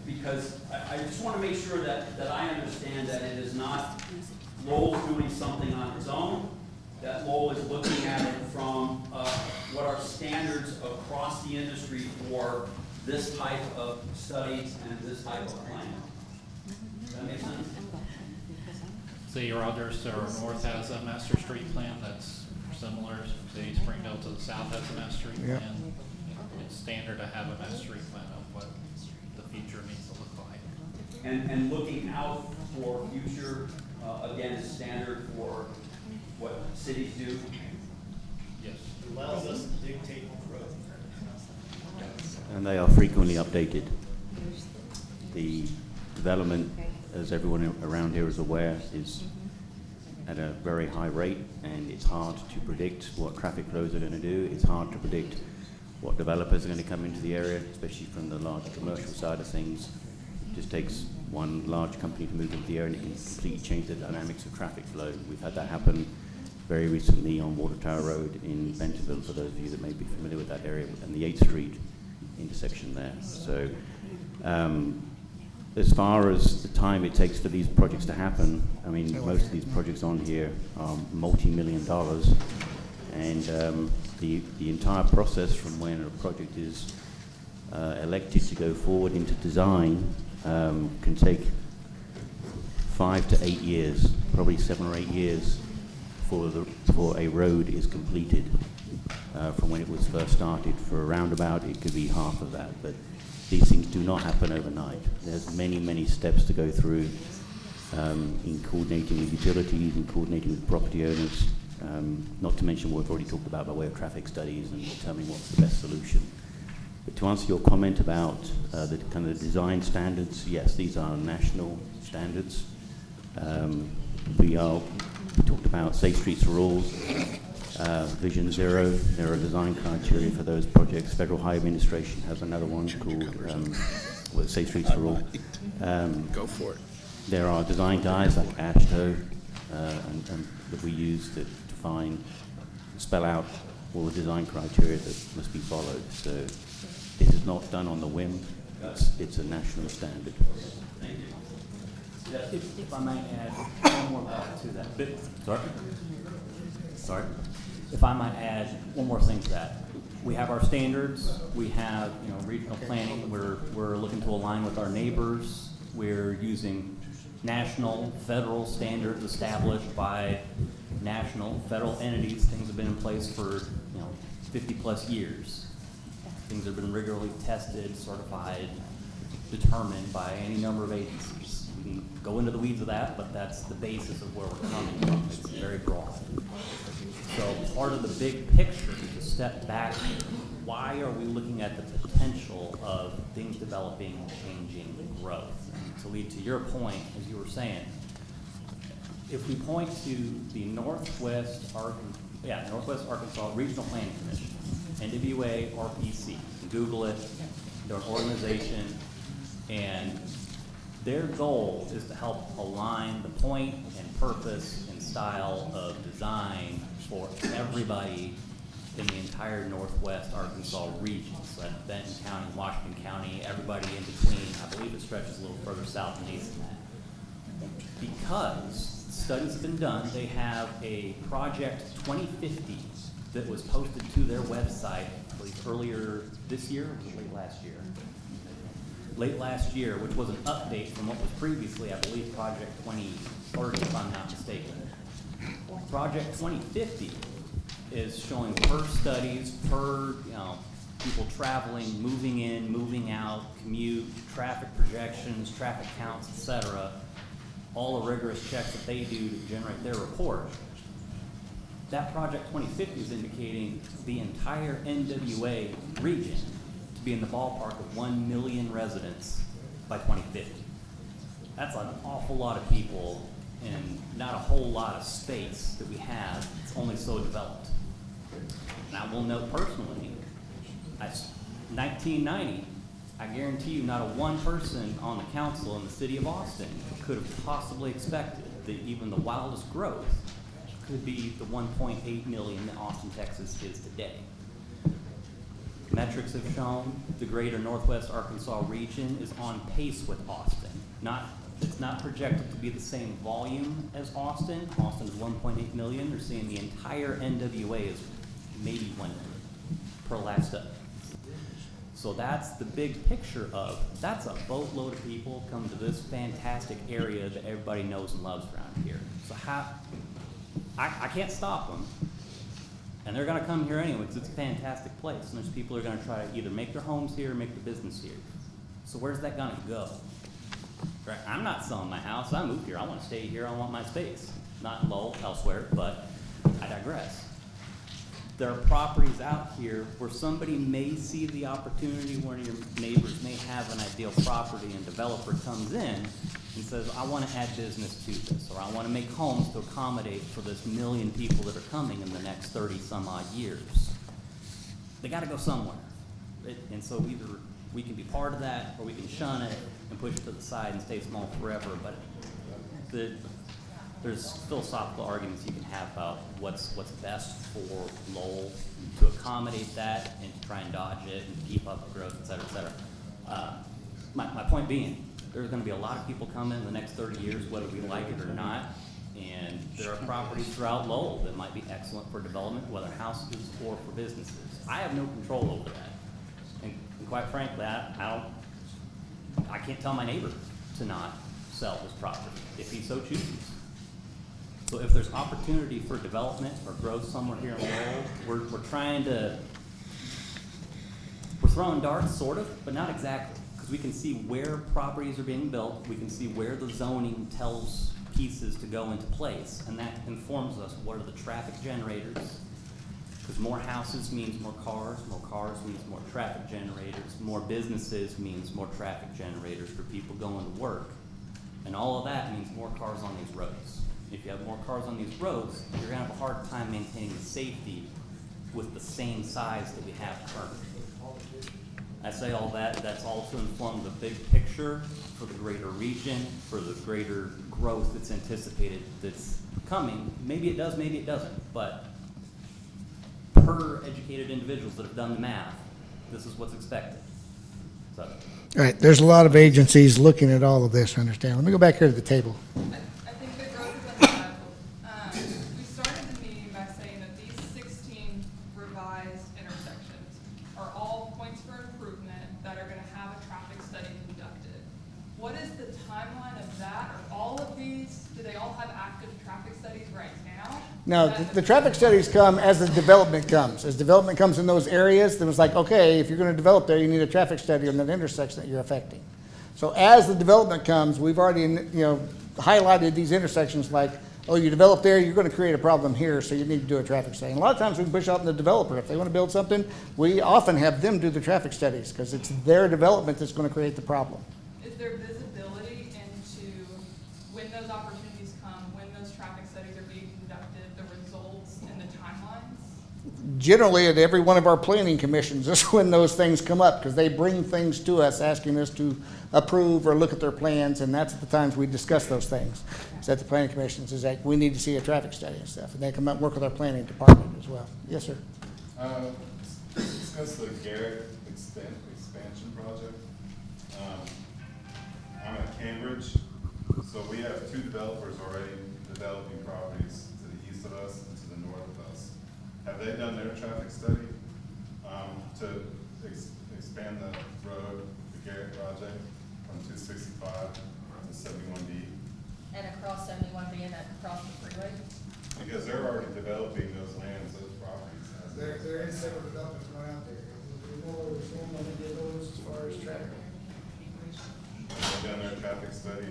Because I just want to make sure that I understand that it is not Lowell's doing something on its own, that Lowell is looking at it from what are standards across the industry for this type of studies and this type of plan. Does that make sense? See, Rogers or North has a master street plan that's similar. See, Springdale to the south has a master street Yep. plan. It's standard to have a master street plan of what the future needs to look like. And looking out for future, again, is standard for what cities do? Yes. Allows us to dictate growth. And they are frequently updated. The development, as everyone around here is aware, is at a very high rate, and it's hard to predict what traffic flows are going to do. It's hard to predict what developers are going to come into the area, especially from the large commercial side of things. It just takes one large company to move into the area, and it can completely change the dynamics of traffic flow. We've had that happen very recently on Water Tower Road in Bentonville, for those of you that may be familiar with that area, and the 8th Street intersection there. So as far as the time it takes for these projects to happen, I mean, most of these projects on here are multi-million dollars, and the entire process from when a project is elected to go forward into design can take 5 to 8 years, probably 7 or 8 years before a road is completed from when it was first started. For a roundabout, it could be half of that, but these things do not happen overnight. There's many, many steps to go through in coordinating with utilities, in coordinating with property owners, not to mention what we've already talked about by way of traffic studies and determining what's the best solution. But to answer your comment about the kind of design standards, yes, these are national standards. We talked about Safe Streets for All, Vision Zero. There are design criteria for those projects. Federal Highway Administration has another one called Safe Streets for All. Go for it. There are design guides like AASHTO and that we use to define, spell out all the design criteria that must be followed. So this is not done on the whim. It's a national standard. Thank you. If I might add one more thought to that. Sorry. If I might add one more thing to that. We have our standards. We have, regional planning. We're looking to align with our neighbors. We're using national, federal standards established by national, federal entities. Things have been in place for 50 plus years. Things have been rigorously tested, certified, determined by any number of agencies. We can go into the weeds of that, but that's the basis of where we're coming from. It's very broad. So part of the big picture, to step back, why are we looking at the potential of things developing, changing, growth? And to lead to your point, as you were saying, if we point to the Northwest Arkansas Regional Planning Commission, NWA RPC, Google it, they're an organization, and their goal is to help align the point and purpose and style of design for everybody in the entire Northwest Arkansas region. So that's Benton County, Washington County, everybody in between. I believe it stretches a little further south and east than that. Because studies have been done, they have a Project 2050 that was posted to their website, I believe earlier this year, or was it late last year? Late last year, which was an update from what was previously, I believe, Project 2030, if I'm not mistaken. Project 2050 is showing per studies, per people traveling, moving in, moving out, commute, traffic projections, traffic counts, etc. All the rigorous checks that they do to generate their report. That Project 2050 is indicating the entire NWA region to be in the ballpark of 1 million residents by 2050. That's an awful lot of people and not a whole lot of space that we have. It's only so developed. And I will note personally, 1990, I guarantee you not a one person on the council in the city of Austin could have possibly expected that even the wildest growth could be the 1.8 million that Austin, Texas is today. Metrics have shown the greater Northwest Arkansas region is on pace with Austin. It's not projected to be the same volume as Austin. Austin is 1.8 million. They're seeing the entire NWA is maybe 1 million per last study. So that's the big picture of, that's a boatload of people come to this fantastic area that everybody knows and loves around here. So I can't stop them. And they're gonna come here anyway because it's a fantastic place. And there's people who are gonna try to either make their homes here or make their business here. So where's that gonna go? Right? I'm not selling my house. I moved here. I wanna stay here. I want my space. Not in Lowell, elsewhere, but I digress. There are properties out here where somebody may see the opportunity, one of your neighbors may have an ideal property and developer comes in and says, I want to add business to this, or I want to make homes to accommodate for this 1 million people that are coming in the next 30 some odd years. They got to go somewhere. And so either we can be part of that or we can shun it and push it to the side and stay small forever. But there's philosophical arguments you can have about what's best for Lowell to accommodate that and to try and dodge it and keep up the growth, et cetera, et cetera. My point being, there's going to be a lot of people coming in the next 30 years, whether we like it or not, and there are properties throughout Lowell that might be excellent for development, whether houses or for businesses. I have no control over that, and quite frankly, I can't tell my neighbor to not sell his property if he so chooses. So if there's opportunity for development or growth somewhere here in Lowell, we're throwing darts, sort of, but not exactly. Because we can see where properties are being built, we can see where the zoning tells pieces to go into place, and that informs us what are the traffic generators. Because more houses means more cars means more traffic generators, more businesses means more traffic generators for people going to work. And all of that means more cars on these roads. If you have more cars on these roads, you're gonna have a hard time maintaining the safety with the same size that we have currently. I say all that, that's all to inform the big picture for the greater region, for the greater growth that's anticipated that's coming. Maybe it does, maybe it doesn't, but per educated individuals that have done the math, this is what's expected. So. All right, there's a lot of agencies looking at all of this, I understand. Let me go back here to the table. I think the growth is undeniable. We started the meeting by saying that these 16 revised intersections are all points for improvement that are going to have a traffic study conducted. What is the timeline of that? Are all of these, do they all have active traffic studies right now? No, the traffic studies come as the development comes. As development comes in those areas, then it's like, okay, if you're going to develop there, you need a traffic study on that intersection that you're affecting. So as the development comes, we've already, highlighted these intersections like, oh, you develop there, you're gonna create a problem here, so you need to do a traffic study. And a lot of times we can push out the developer. If they wanna build something, we often have them do the traffic studies, because it's their development that's gonna create the problem. Is there visibility into when those opportunities come, when those traffic studies are being conducted, the results and the timelines? Generally, at every one of our planning commissions is when those things come up, because they bring things to us, asking us to approve or look at their plans, and that's at the times we discuss those things. It's at the planning commissions, is that we need to see a traffic study and stuff, and they come up and work with our planning department as well. Yes, sir. Discuss the Garrett expansion project. I'm at Cambridge, so we have two developers already developing properties to the east of us and to the north of us. Have they done their traffic study to expand the road, the Garrett project, from 265 to 71D? And across 71B and across the freeway? Because they're already developing those lands, those properties. There is several developments going out there. We know where we're going when we get those as far as traffic. They've done their traffic study,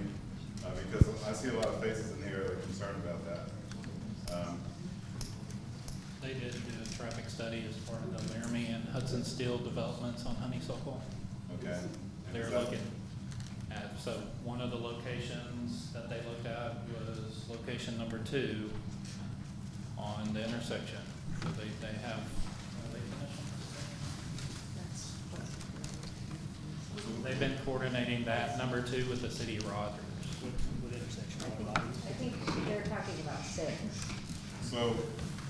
because I see a lot of faces in here that are concerned about that. They did do a traffic study as part of the Laramie and Hudson Steel developments on Honeysuckle. Okay. They're looking at, so one of the locations that they looked at was location number 2 on the intersection. So they have, are they finished? They've been coordinating that number 2 with the city of Rogers. What intersection are we on? I think they're talking about 6. So,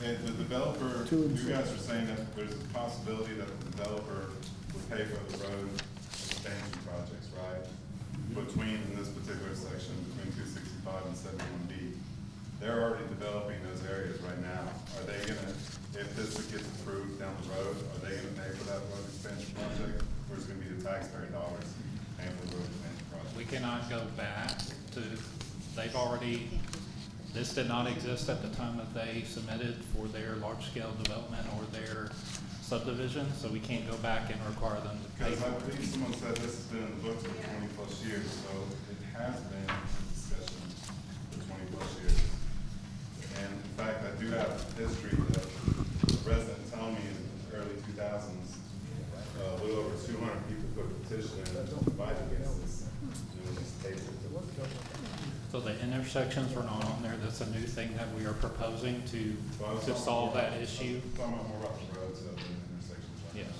and the developer, you guys are saying that there's a possibility that the developer would pay for the road expansion projects, right? Between, in this particular section, between 265 and 71B. They're already developing those areas right now. Are they gonna, if this gets approved down the road, are they gonna pay for that road expansion project? Or is it gonna be the taxpayer dollars paying for the road expansion project? We cannot go back to, they've already, this did not exist at the time that they submitted for their large-scale development or their subdivision, so we can't go back and require them to pay Because for I it. believe someone said this has been in the books for 20+ years, so it has been in discussion for 20+ years. And in fact, I do have history that a resident told me in the early 2000s, a little over 200 people put a petition in to fight against this. And it was just tabled. So the intersections were not on there, that's a new thing that we are proposing to solve that issue. Talking about more about the roads other than intersections. Right? Yes.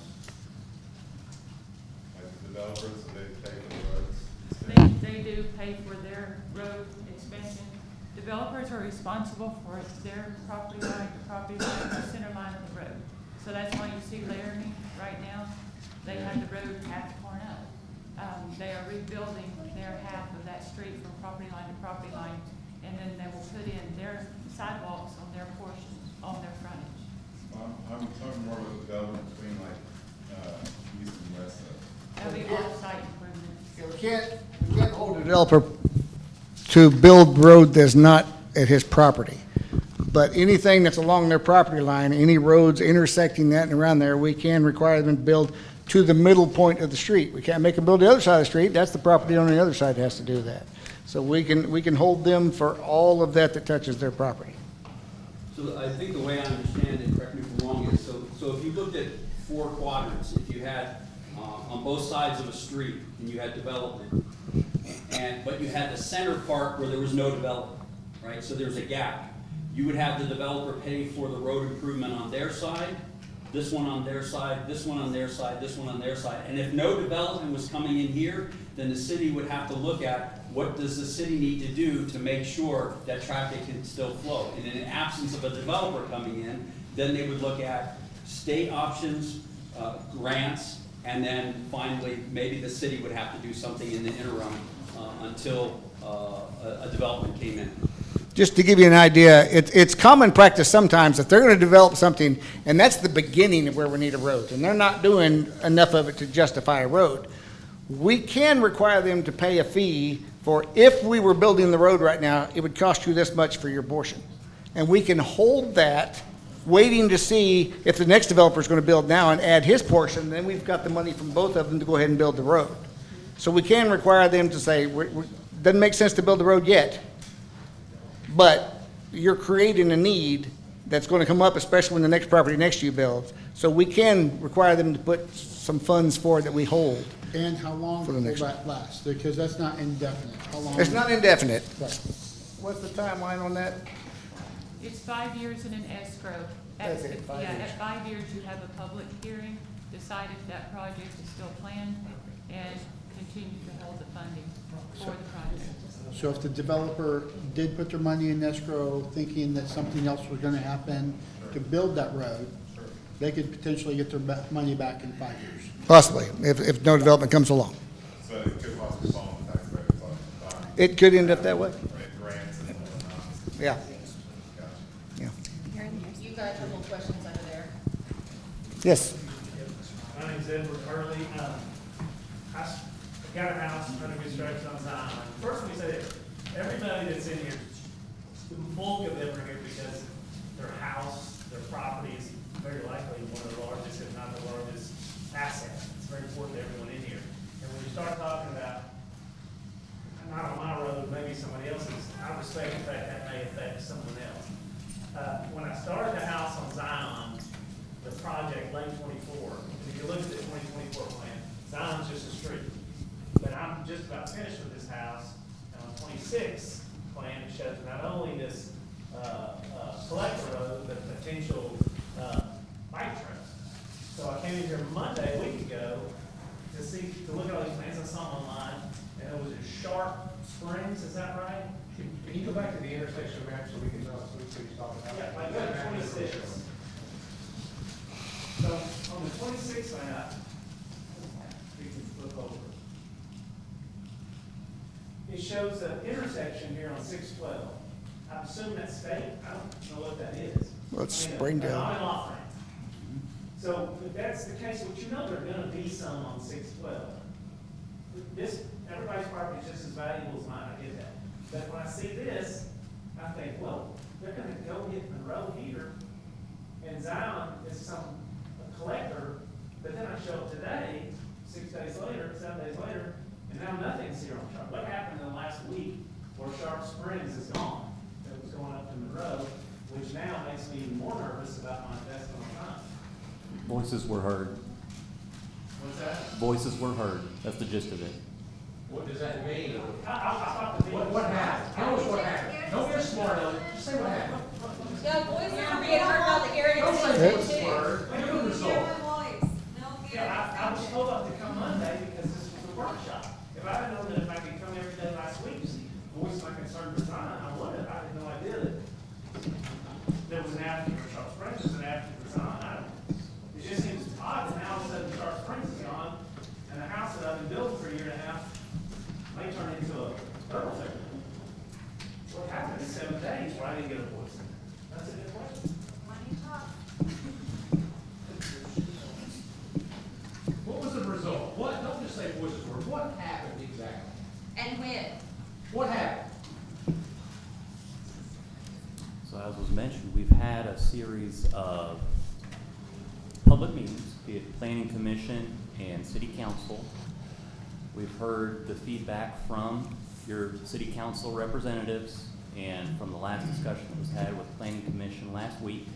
Like the developers, so they pay for the roads. They do pay for their road expansion. Developers are responsible for their property line, the center line of the road. So that's why you see Laramie right now, they have the road half torn up. They are rebuilding their half of that street from property line to property line, and then they will put in their sidewalks on their portion, on their frontage. I'm talking more about the development between like east and west of. That'll be off-site improvements. Yeah, we can't hold a developer to build road that's not at his property. But anything that's along their property line, any roads intersecting that and around there, we can require them to build to the middle point of the street. We can't make them build the other side of the street. That's the property on the other side that has to do that. So we can hold them for all of that touches their property. So I think the way I understand it, correct me if I'm wrong, is so if you looked at 4 quadrants, if you had on both sides of a street and you had development, but you had the center part where there was no development, right? So there's a gap. You would have the developer pay for the road improvement on their side, this one on their side, this one on their side, this one on their side. And if no development was coming in here, then the city would have to look at what does the city need to do to make sure that traffic can still flow. And in the absence of a developer coming in, then they would look at state options, grants, and then finally, maybe the city would have to do something in the interim until a development came in. Just to give you an idea, it's common practice sometimes that they're going to develop something, and that's the beginning of where we need a road, and they're not doing enough of it to justify a road. We can require them to pay a fee for, if we were building the road right now, it would cost you this much for your portion. And we can hold that, waiting to see if the next developer is going to build now and add his portion, then we've got the money from both of them to go ahead and build the road. So we can require them to say, doesn't make sense to build the road yet, but you're creating a need that's going to come up, especially when the next property next to you builds. So we can require them to put some funds forward that we hold. And how long For the will next that last? Because that's not indefinite. How long? It's not indefinite. Right. What's the timeline on that? It's 5 years in an escrow. That's it, 5 Yeah, years. at 5 years, you have a public hearing, decide if that project is still planned, and continue to hold the funding for the project. So if the developer did put their money in escrow thinking that something else was gonna happen to build that road, they could potentially get their money back in 5 years. Possibly, if no development comes along. So it could possibly fall on the tax credits on time. It could end up that way. Grants and whatnot. Yeah. Gotcha. Yeah. You got a couple of questions under there. Yes. My name's Edward Hurley. I got a house under construction on Zion. First, we say that everybody that's in here, the bulk of them are here because their house, their property is very likely one of the largest, if not the largest asset. It's very important to everyone in here. And when you start talking about, not on my road, maybe somebody else's, I respect the fact that may affect someone else. When I started the house on Zion, the project, Lane 24, if you look at the 2024 plan, Zion's just a street. But I'm just about finished with this house, and on 26 plan, it shows not only this collector road, but potential bike trail. So I came in here Monday, a week ago, to look at all these plans. I saw them online, and it was in Sharp Springs, is that right? Can you go back to the intersection map so we can know what he's talking about? Yeah, like go to 26. So on the 26 map, we can flip over. It shows an intersection here on 612. I assume that's state. I don't know what that is. Well, it's I mean, Springdale. an on and off ramp. So if that's the case, well, you know there are gonna be some on 612. This, everybody's property is just as valuable as mine, I get that. But when I see this, I think, well, they're gonna go hit Monroe here, and Zion is a collector, but then I show up today, 6 days later, 7 days later, and now nothing's here on Sharp. What happened in the last week where Sharp Springs is gone? It was going up to Monroe, which now makes me even more nervous about my investment on time. Voices were heard. What's that? Voices were heard. That's the gist of it. What does that mean? I thought the video. What happened? Tell us what happened. Don't get smart, Elliot. Just say what happened. Yeah, boys are being heard about the Gary Don't say extension voice too. word. Give the result. Yeah, I was told up to come Monday because this was a workshop. If I had known that if I could come every day last week, voice my concern for Zion, I would have. I had no idea that there was an advocate for Sharp Springs, there's an advocate for Zion. It just seems odd that now all of a sudden Sharp Springs is gone, and the house that I've been building for a year and a half may turn into a thoroughfare. What happened in 7 days where I didn't get a voice? That's a good question. What was the result? What, don't just say voices word. What happened exactly? And when? What happened? So as was mentioned, we've had a series of public meetings, be it planning commission and city council. We've heard the feedback from your city council representatives and from the last discussion that was had with planning commission last week.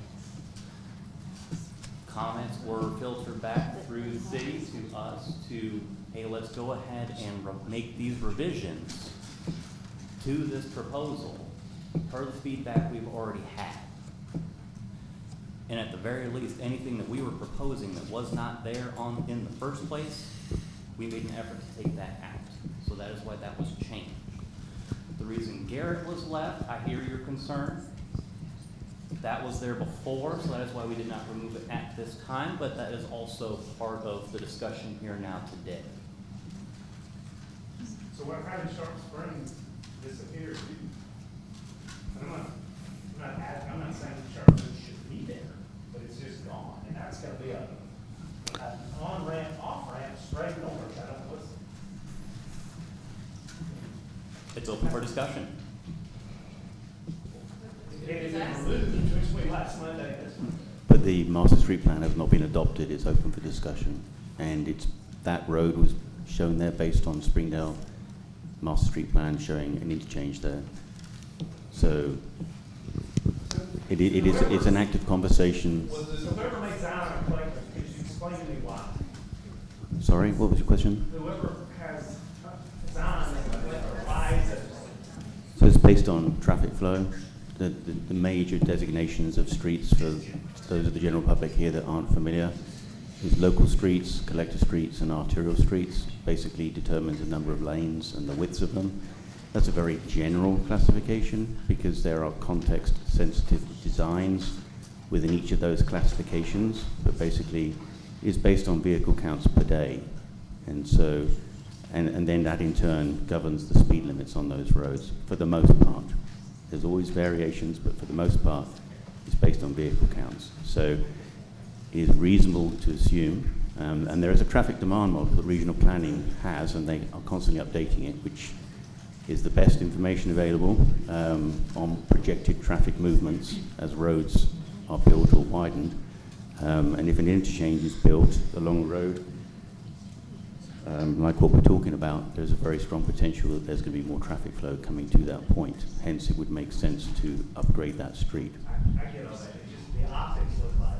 Comments were filtered back through the city to us to, hey, let's go ahead and make these revisions to this proposal per the feedback we've already had. And at the very least, anything that we were proposing that was not there in the first place, we made an effort to take that out. So that is why that was changed. The reason Garrett was left, I hear your concern. That was there before, so that is why we did not remove it at this time, but that is also part of the discussion here now today. So what happened in Sharp Springs disappeared? I'm not saying Sharp Springs should be there, but it's just gone, and that's gonna be an on-ramp, off-ramp, straight north. I don't know what's. It's open for discussion. It is removed between last Monday and this one. But the master street plan has not been adopted, it's open for discussion. And that road was shown there based on Springdale Master Street Plan showing an interchange there. So it's an active conversation. So whoever makes Zion a collector, could you explain to me why? Sorry, what was your question? Whoever has Zion as a collector, why is it? So it's based on traffic flow, the major designations of streets for those of the general public here that aren't familiar. Is local streets, collector streets, and arterial streets. Basically determines the number of lanes and the widths of them. That's a very general classification because there are context-sensitive designs within each of those classifications, but basically is based on vehicle counts per day. And so, and then that in turn governs the speed limits on those roads for the most part. There's always variations, but for the most part, it's based on vehicle counts. So it is reasonable to assume, and there is a traffic demand model that regional planning has, and they are constantly updating it, which is the best information available on projected traffic movements as roads are built or widened. And if an interchange is built along a road, like what we're talking about, there's a very strong potential that there's going to be more traffic flow coming to that point. Hence, it would make sense to upgrade that street. I get all that, it's just the optics look like,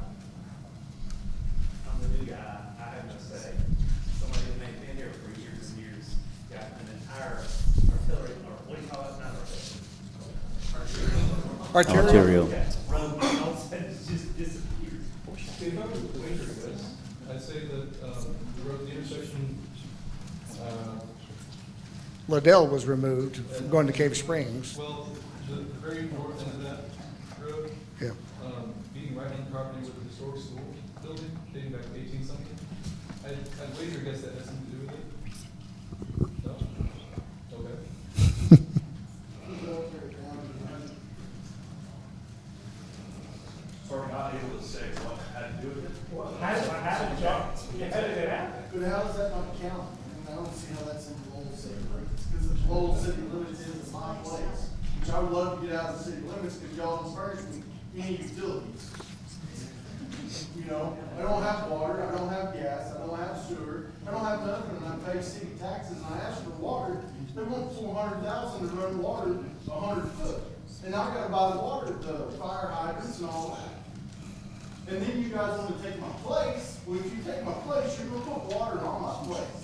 I'm the new guy, I have no say. Somebody who may have been here for years and years, got an entire artillery, or what do you call it, not artillery? Arterial. Okay. Road, all of a sudden, it's just disappeared. If I were to wager this, I'd say that the road, the intersection, Liddell was removed from going to Cave Springs. well, the very north end of that road, Yeah. being right on the property with the historic school building, dating back to 18 something, I'd wager guess that has something to do with it. No? Okay. So we're not able to say what had to do with it? How did it happen? But how does that not count? I don't see how that's in the Lowell city limits, because the Lowell city limits is my place, which I would love to get out of the city limits, because y'all don't furnish me any utilities. You know, I don't have water, I don't have gas, I don't have sewer, I don't have nothing, and I pay city taxes, and I ask for water, they want $400,000 to run water 100 foot. And I gotta buy the water, the fire hydrants and all that. And then you guys want to take my place. Well, if you take my place, you're gonna put water on my place.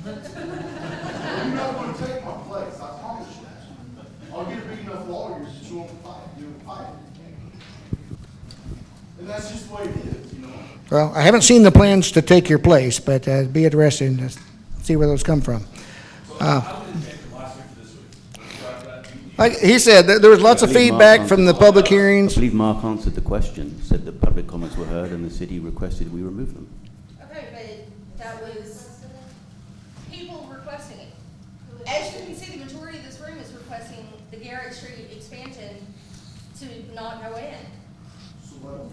You're not gonna take my place, I promise you that. I'll get big enough lawyers that you won't fight, you won't fight. And that's just the way it is, you know? Well, I haven't seen the plans to take your place, but it'd be interesting to see where those come from. Like he said, there was lots of feedback from the public hearings. I believe Mark answered the question, said that public comments were heard and the city requested we remove them. Okay, but that was people requesting it. As you can see, the majority of this room is requesting the Garrett Street expansion to not go in.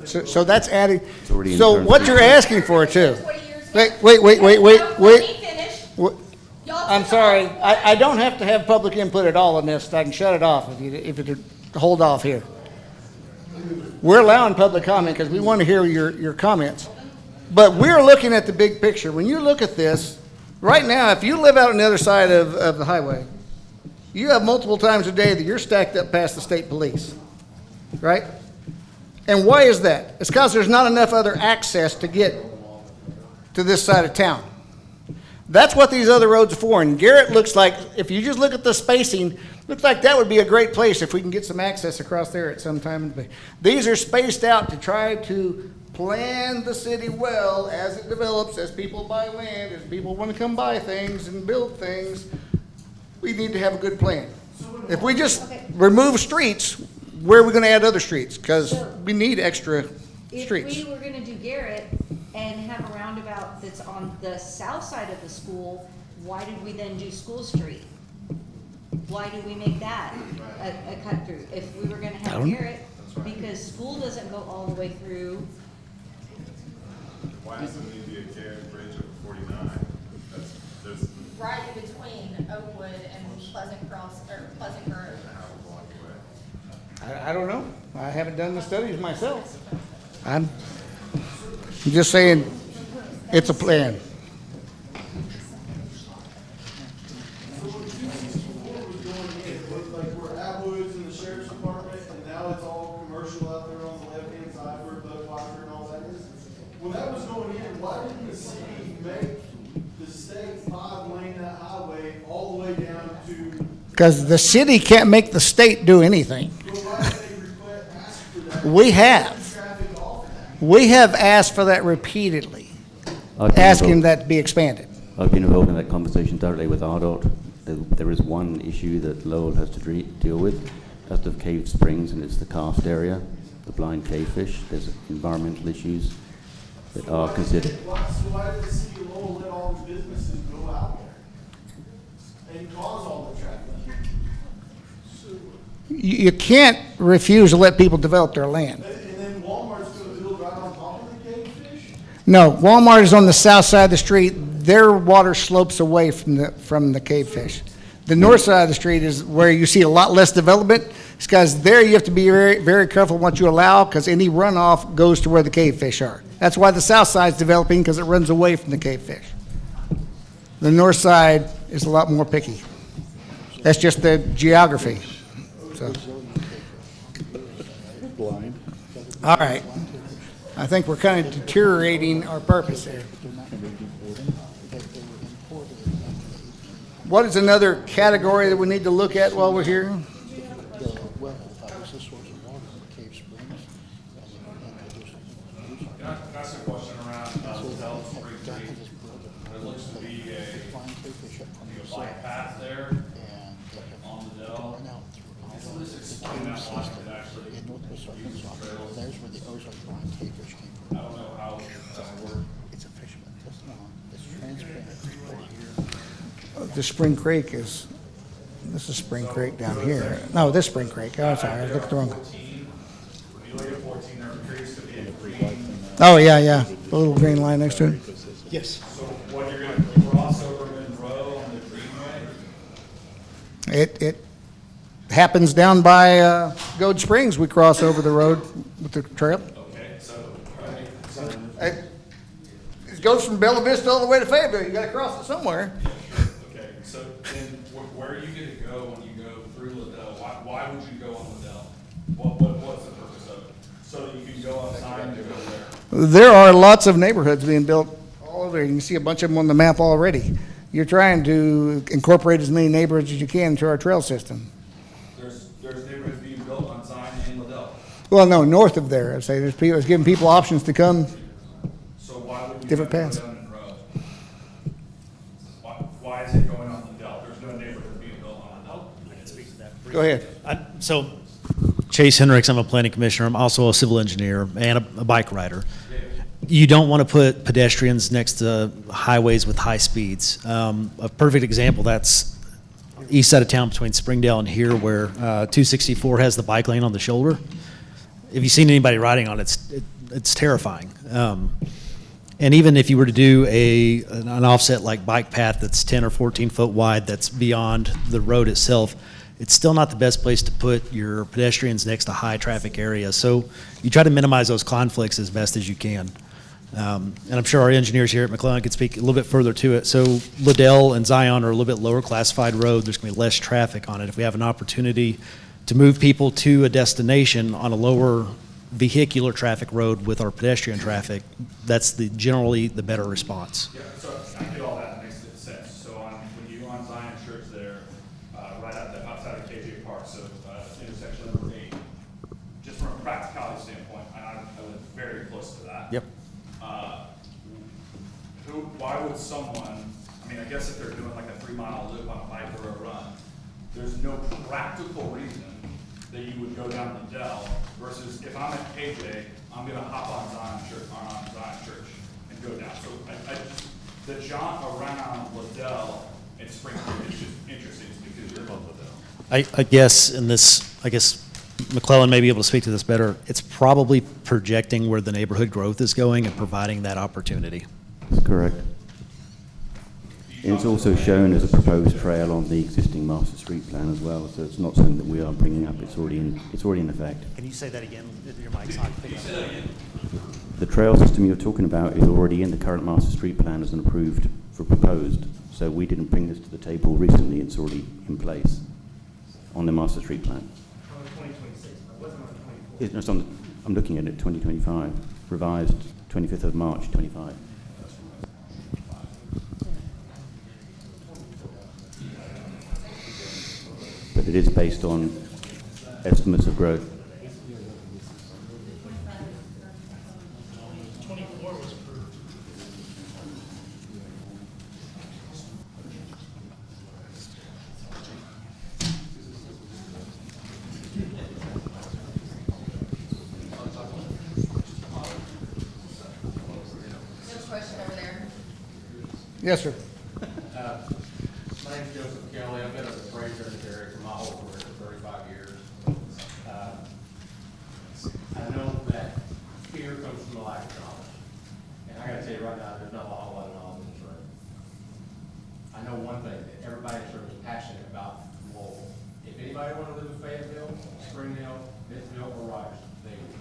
So that's adding, It's already in so terms what of- you're asking for too. Wait. Let me finish. Y'all I'm took sorry, off. I don't have to have public input at all on this. I can shut it off if you hold off here. We're allowing public comment because we want to hear your comments. But we're looking at the big picture. When you look at this, right now, if you live out on the other side of the highway, you have multiple times a day that you're stacked up past the state police, right? And why is that? It's because there's not enough other access to get to this side of town. That's what these other roads are for. And Garrett looks like, if you just look at the spacing, looks like that would be a great place if we can get some access across there at some time. These are spaced out to try to plan the city well as it develops, as people buy land, as people want to come buy things and build things. We need to have a good plan. If we just remove streets, where are we going to add other streets? Because we need extra streets. If we were gonna do Garrett and have a roundabout that's on the south side of the school, why did we then do School Street? Why did we make that a cut through? If we were gonna have Garrett, because school doesn't go all the way through. Why does it need to be a Garrett Bridge over 49? There's Right in between Oakwood and Pleasant Grove. I don't know. I haven't done the studies myself. I'm just saying, it's a plan. Because the city can't make the state do anything. We have. We have asked for that repeatedly, asking that to be expanded. I've been involved in that conversation directly with RDOT. There is one issue that Lowell has to deal with. That's the Cave Springs, and it's the karst area, the blind cavefish. There's environmental issues that are considered. So why did the city of Lowell let all the businesses go out there and cause all the traffic? You can't refuse to let people develop their land. And then Walmart's gonna build right on top of the cavefish? No, Walmart is on the south side of the street. Their water slopes away from the cavefish. The north side of the street is where you see a lot less development. It's because there you have to be very, very careful what you allow, because any runoff goes to where the cavefish are. That's why the south side is developing, because it runs away from the cavefish. The north side is a lot more picky. That's just the geography. So. All right. I think we're kind of deteriorating our purpose here. What is another category that we need to look at while we're here? That's a question around Dell Spring Creek. There looks to be a bike path there on the Dell. Can this explain that logic that actually uses trails? There's where the ozone blind cavefish came from. I don't know how that works. It's a fisherman. It's transparent right here. The Spring Creek is, this is Spring Creek down here. No, this Spring Creek. Oh, sorry, I looked at the wrong. If you look at 14, there appears to be a green. Oh, yeah. The little green line next to it. Yes. So what you're going to cross over Monroe on the greenway? It happens down by Gold Springs. We cross over the road with the trail. Okay, It goes from Bella Vista all the way to Fayetteville. You got to cross it somewhere. Okay, so then where are you going to go when you go through Liddell? Why would you go on Liddell? What's the purpose of it? So that you can go on Zion to go there? There are lots of neighborhoods being built all over. You can see a bunch of them on the map already. You're trying to incorporate as many neighborhoods as you can into our trail system. There's neighborhoods being built on Zion and Liddell. Well, no, north of there. I say there's people, it's giving people options to come So why would you different have paths. to go down Monroe? Why is it going on Liddell? There's no neighborhood being built on Liddell. I can speak to that. Go ahead. So, Chase Hendricks, I'm a planning commissioner. I'm also a civil engineer and a bike rider. You don't want to put pedestrians next to highways with high speeds. A perfect example, that's east side of town between Springdale and here, where 264 has the bike lane on the shoulder. If you've seen anybody riding on it, it's terrifying. And even if you were to do an offset like bike path that's 10 or 14 foot wide, that's beyond the road itself, it's still not the best place to put your pedestrians next to high traffic areas. So you try to minimize those conflicts as best as you can. And I'm sure our engineers here at McClellan could speak a little bit further to it. So Liddell and Zion are a little bit lower classified road. There's going to be less traffic on it. If we have an opportunity to move people to a destination on a lower vehicular traffic road with our pedestrian traffic, that's generally the better response. Yeah, so I get all that, makes sense. So when you go on Zion Church there, right outside of KJ Park, so intersection number 8, just from a practicality standpoint, and I live very close to that. Yep. Why would someone, I mean, I guess if they're doing like a 3-mile loop on a bike or a run, there's no practical reason that you would go down Liddell versus if I'm at KJ, I'm gonna hop on Zion Church and go down. So I just, the jaunt around Liddell and Spring Creek is just interesting because you're above Liddell. I guess McClellan may be able to speak to this better. It's probably projecting where the neighborhood growth is going and providing that opportunity. That's correct. And it's also shown as a proposed trail on the existing master street plan as well, so it's not something that we are bringing up, it's already in effect. Can you say that again? Your mic's not picking up. The trail system you're talking about is already in the current master street plan as an approved for proposed, so we didn't bring this to the table recently, it's already in place on the master street plan. On the 2026, but wasn't on the 24. It's on, I'm looking at it, 2025, revised 25th of March, 25. but it is based on estimates of growth. Yes, sir. My name's Joseph Kelly. I've been a appraiser in this area for my whole career, for 35 years. I know that fear comes from the lack of knowledge. And I gotta tell you right now, there's not a whole lot of knowledge in this room. I know one thing, that everybody in this room is passionate about Lowell. If anybody wanted to live in Fayetteville, Springdale, Pittsville, or Rogers, they would.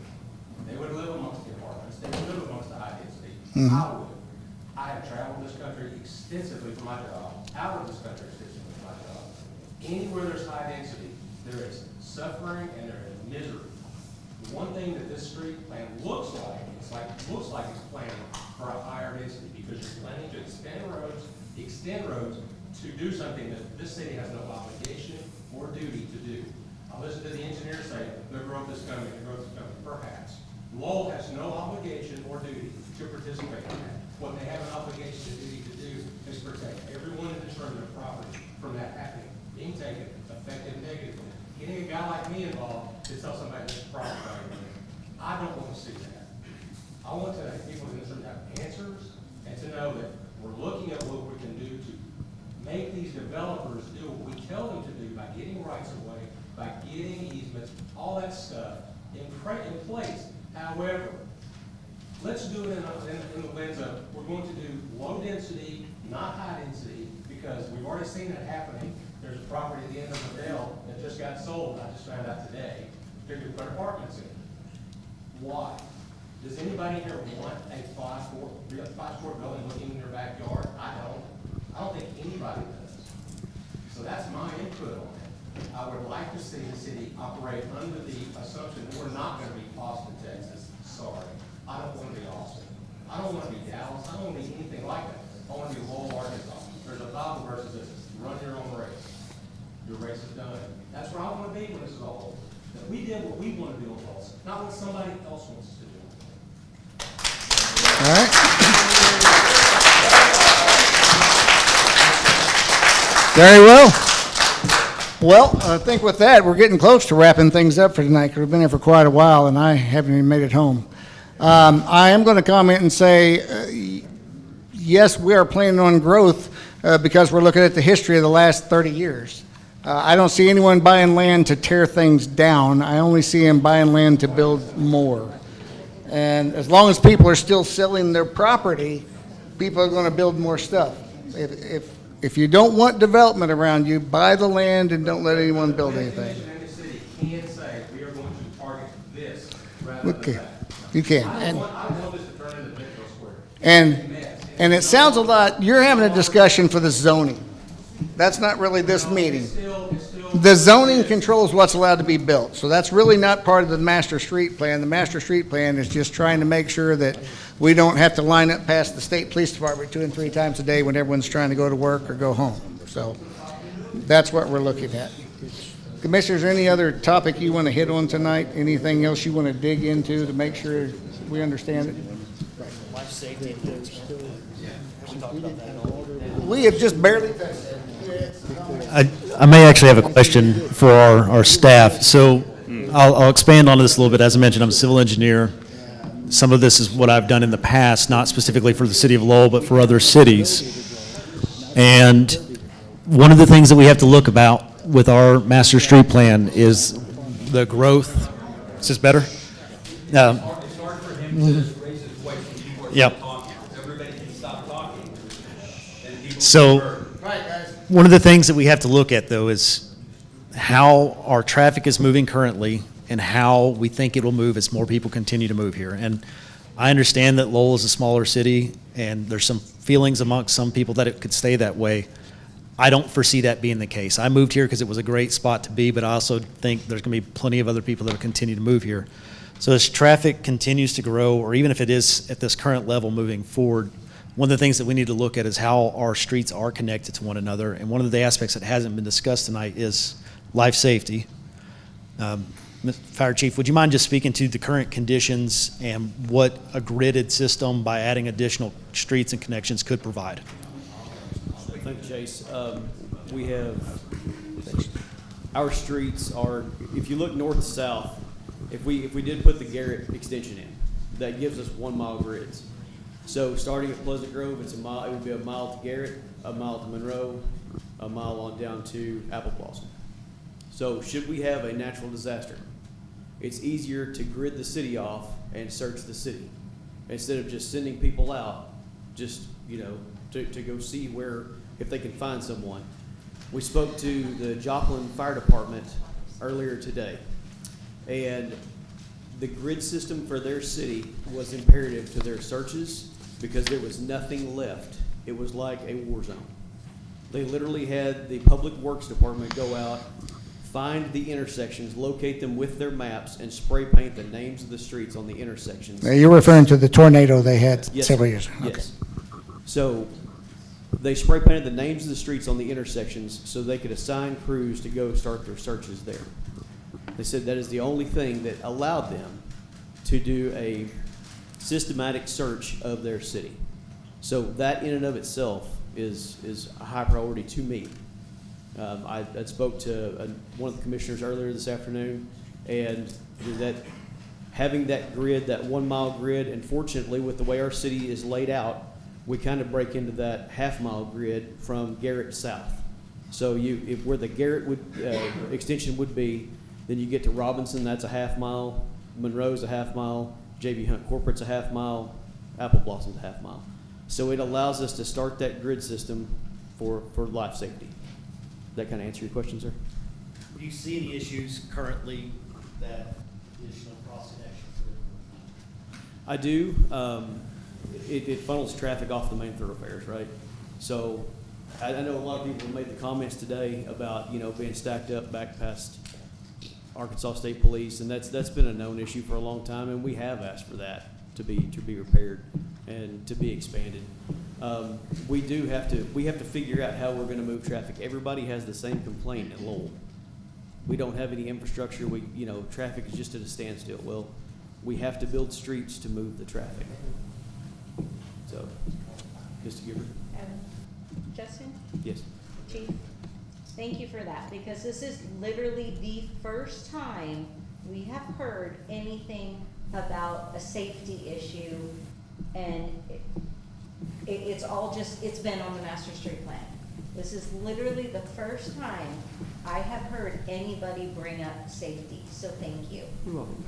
They would live amongst the apartments. They would live amongst the high density. I would. I have traveled this country extensively for my job, out of this country extensively for my job. Anywhere there's high density, there is suffering and there is misery. The one thing that this street plan looks like it's planning for a higher density because you're planning to extend roads to do something that this city has no obligation or duty to do. I listened to the engineer say, the growth is coming, perhaps. Lowell has no obligation or duty to participate in that. What they have an obligation and duty to do is protect everyone in this room and their property from that happening, being taken, affected negatively. Getting a guy like me involved to tell somebody this property value, I don't want to see that. I want to have people in this room have answers and to know that we're looking at what we can do to make these developers do what we tell them to do by getting rights of way, by getting easements, all that stuff in place. However, let's do it in the lens of, we're going to do low density, not high density, because we've already seen that happening. There's a property at the end of the Dell that just got sold, I just found out today, they're going to put apartments in. Why? Does anybody here want a five-story building looking in their backyard? I don't think anybody does. So that's my input on it. I would like to see the city operate under the assumption that we're not going to be Austin, Texas. Sorry. I don't want to be Austin. I don't want to be Dallas. I don't want to be anything like that. I want to be Lowell, Arkansas. There's a Bible verse that says, run your own race. Your race is done. That's where I want to be when this is all over. That we did what we want to do on Tulsa, not what somebody else wants to do. All right. Very well. Well, I think with that, we're getting close to wrapping things up for tonight because we've been here for quite a while and I haven't even made it home. I am going to comment and say, yes, we are planning on growth because we're looking at the history of the last 30 years. I don't see anyone buying land to tear things down. I only see them buying land to build more. And as long as people are still selling their property, people are going to build more stuff. If you don't want development around you, buy the land and don't let anyone build anything. Can say we are going to target this rather than that. You can. I want this to turn into Metro Square. And it sounds a lot, you're having a discussion for the zoning. That's not really this meeting. The zoning controls what's allowed to be built. So that's really not part of the master street plan. The master street plan is just trying to make sure that we don't have to line up past the state police department 2 and 3 times a day when everyone's trying to go to work or go home. So that's what we're looking at. Commissioners, any other topic you want to hit on tonight? Anything else you want to dig into to make sure we understand it? Life safety. We talked about that. We have just barely touched it. I may actually have a question for our staff. So I'll expand on this a little bit. As I mentioned, I'm a civil engineer. Some of this is what I've done in the past, not specifically for the city of Lowell, but for other cities. And one of the things that we have to look about with our master street plan is the growth. Is this better? It's hard for him to raise his voice when people are Yep. talking. Everybody can stop talking. And people So can hear. one of the things that we have to look at, though, is how our traffic is moving currently and how we think it will move as more people continue to move here. And I understand that Lowell is a smaller city, and there's some feelings amongst some people that it could stay that way. I don't foresee that being the case. I moved here because it was a great spot to be, but I also think there's going to be plenty of other people that will continue to move here. So as traffic continues to grow, or even if it is at this current level moving forward, one of the things that we need to look at is how our streets are connected to one another. And one of the aspects that hasn't been discussed tonight is life safety. Fire Chief, would you mind just speaking to the current conditions and what a gridded system by adding additional streets and connections could provide? Thank you, Chase. We have, our streets are, if you look north to south, if we did put the Garrett extension in, that gives us 1 mile grids. So starting at Pleasant Grove, it's a mile, it would be a mile to Garrett, a mile to Monroe, a mile on down to Apple Blossom. So should we have a natural disaster, it's easier to grid the city off and search the city instead of just sending people out just, you know, to go see where, if they can find someone. We spoke to the Joplin Fire Department earlier today, and the grid system for their city was imperative to their searches because there was nothing left. It was like a war zone. They literally had the Public Works Department go out, find the intersections, locate them with their maps, and spray paint the names of the streets on the intersections. You're referring to the tornado they had Yes, several sir. years ago. Yes. So they spray painted the names of the streets on the intersections so they could assign crews to go start their searches there. They said that is the only thing that allowed them to do a systematic search of their city. So that in and of itself is a high priority to me. I spoke to one of the commissioners earlier this afternoon, and that having that grid, that 1 mile grid, and fortunately with the way our city is laid out, we kind of break into that half-mile grid from Garrett south. So where the Garrett extension would be, then you get to Robinson, that's a half mile, Monroe's a half mile, J.B. Hunt Corporate's a half mile, Apple Blossom's a half mile. So it allows us to start that grid system for life safety. That kind of answer your question, sir? Do you see any issues currently that additional cross connections would? I do. It funnels traffic off the main thoroughfares, right? So I know a lot of people have made the comments today about, you know, being stacked up back past Arkansas State Police, and that's been a known issue for a long time, and we have asked for that to be repaired and to be expanded. We have to figure out how we're going to move traffic. Everybody has the same complaint in Lowell. We don't have any infrastructure. Traffic is just at a standstill. Well, we have to build streets to move the traffic. So, Mr. Gibbard? Justin? Yes. Chief, thank you for that, because this is literally the first time we have heard anything about a safety issue, and it's all just, it's been on the master street plan. This is literally the first time I have heard anybody bring up safety, so thank you. You're welcome.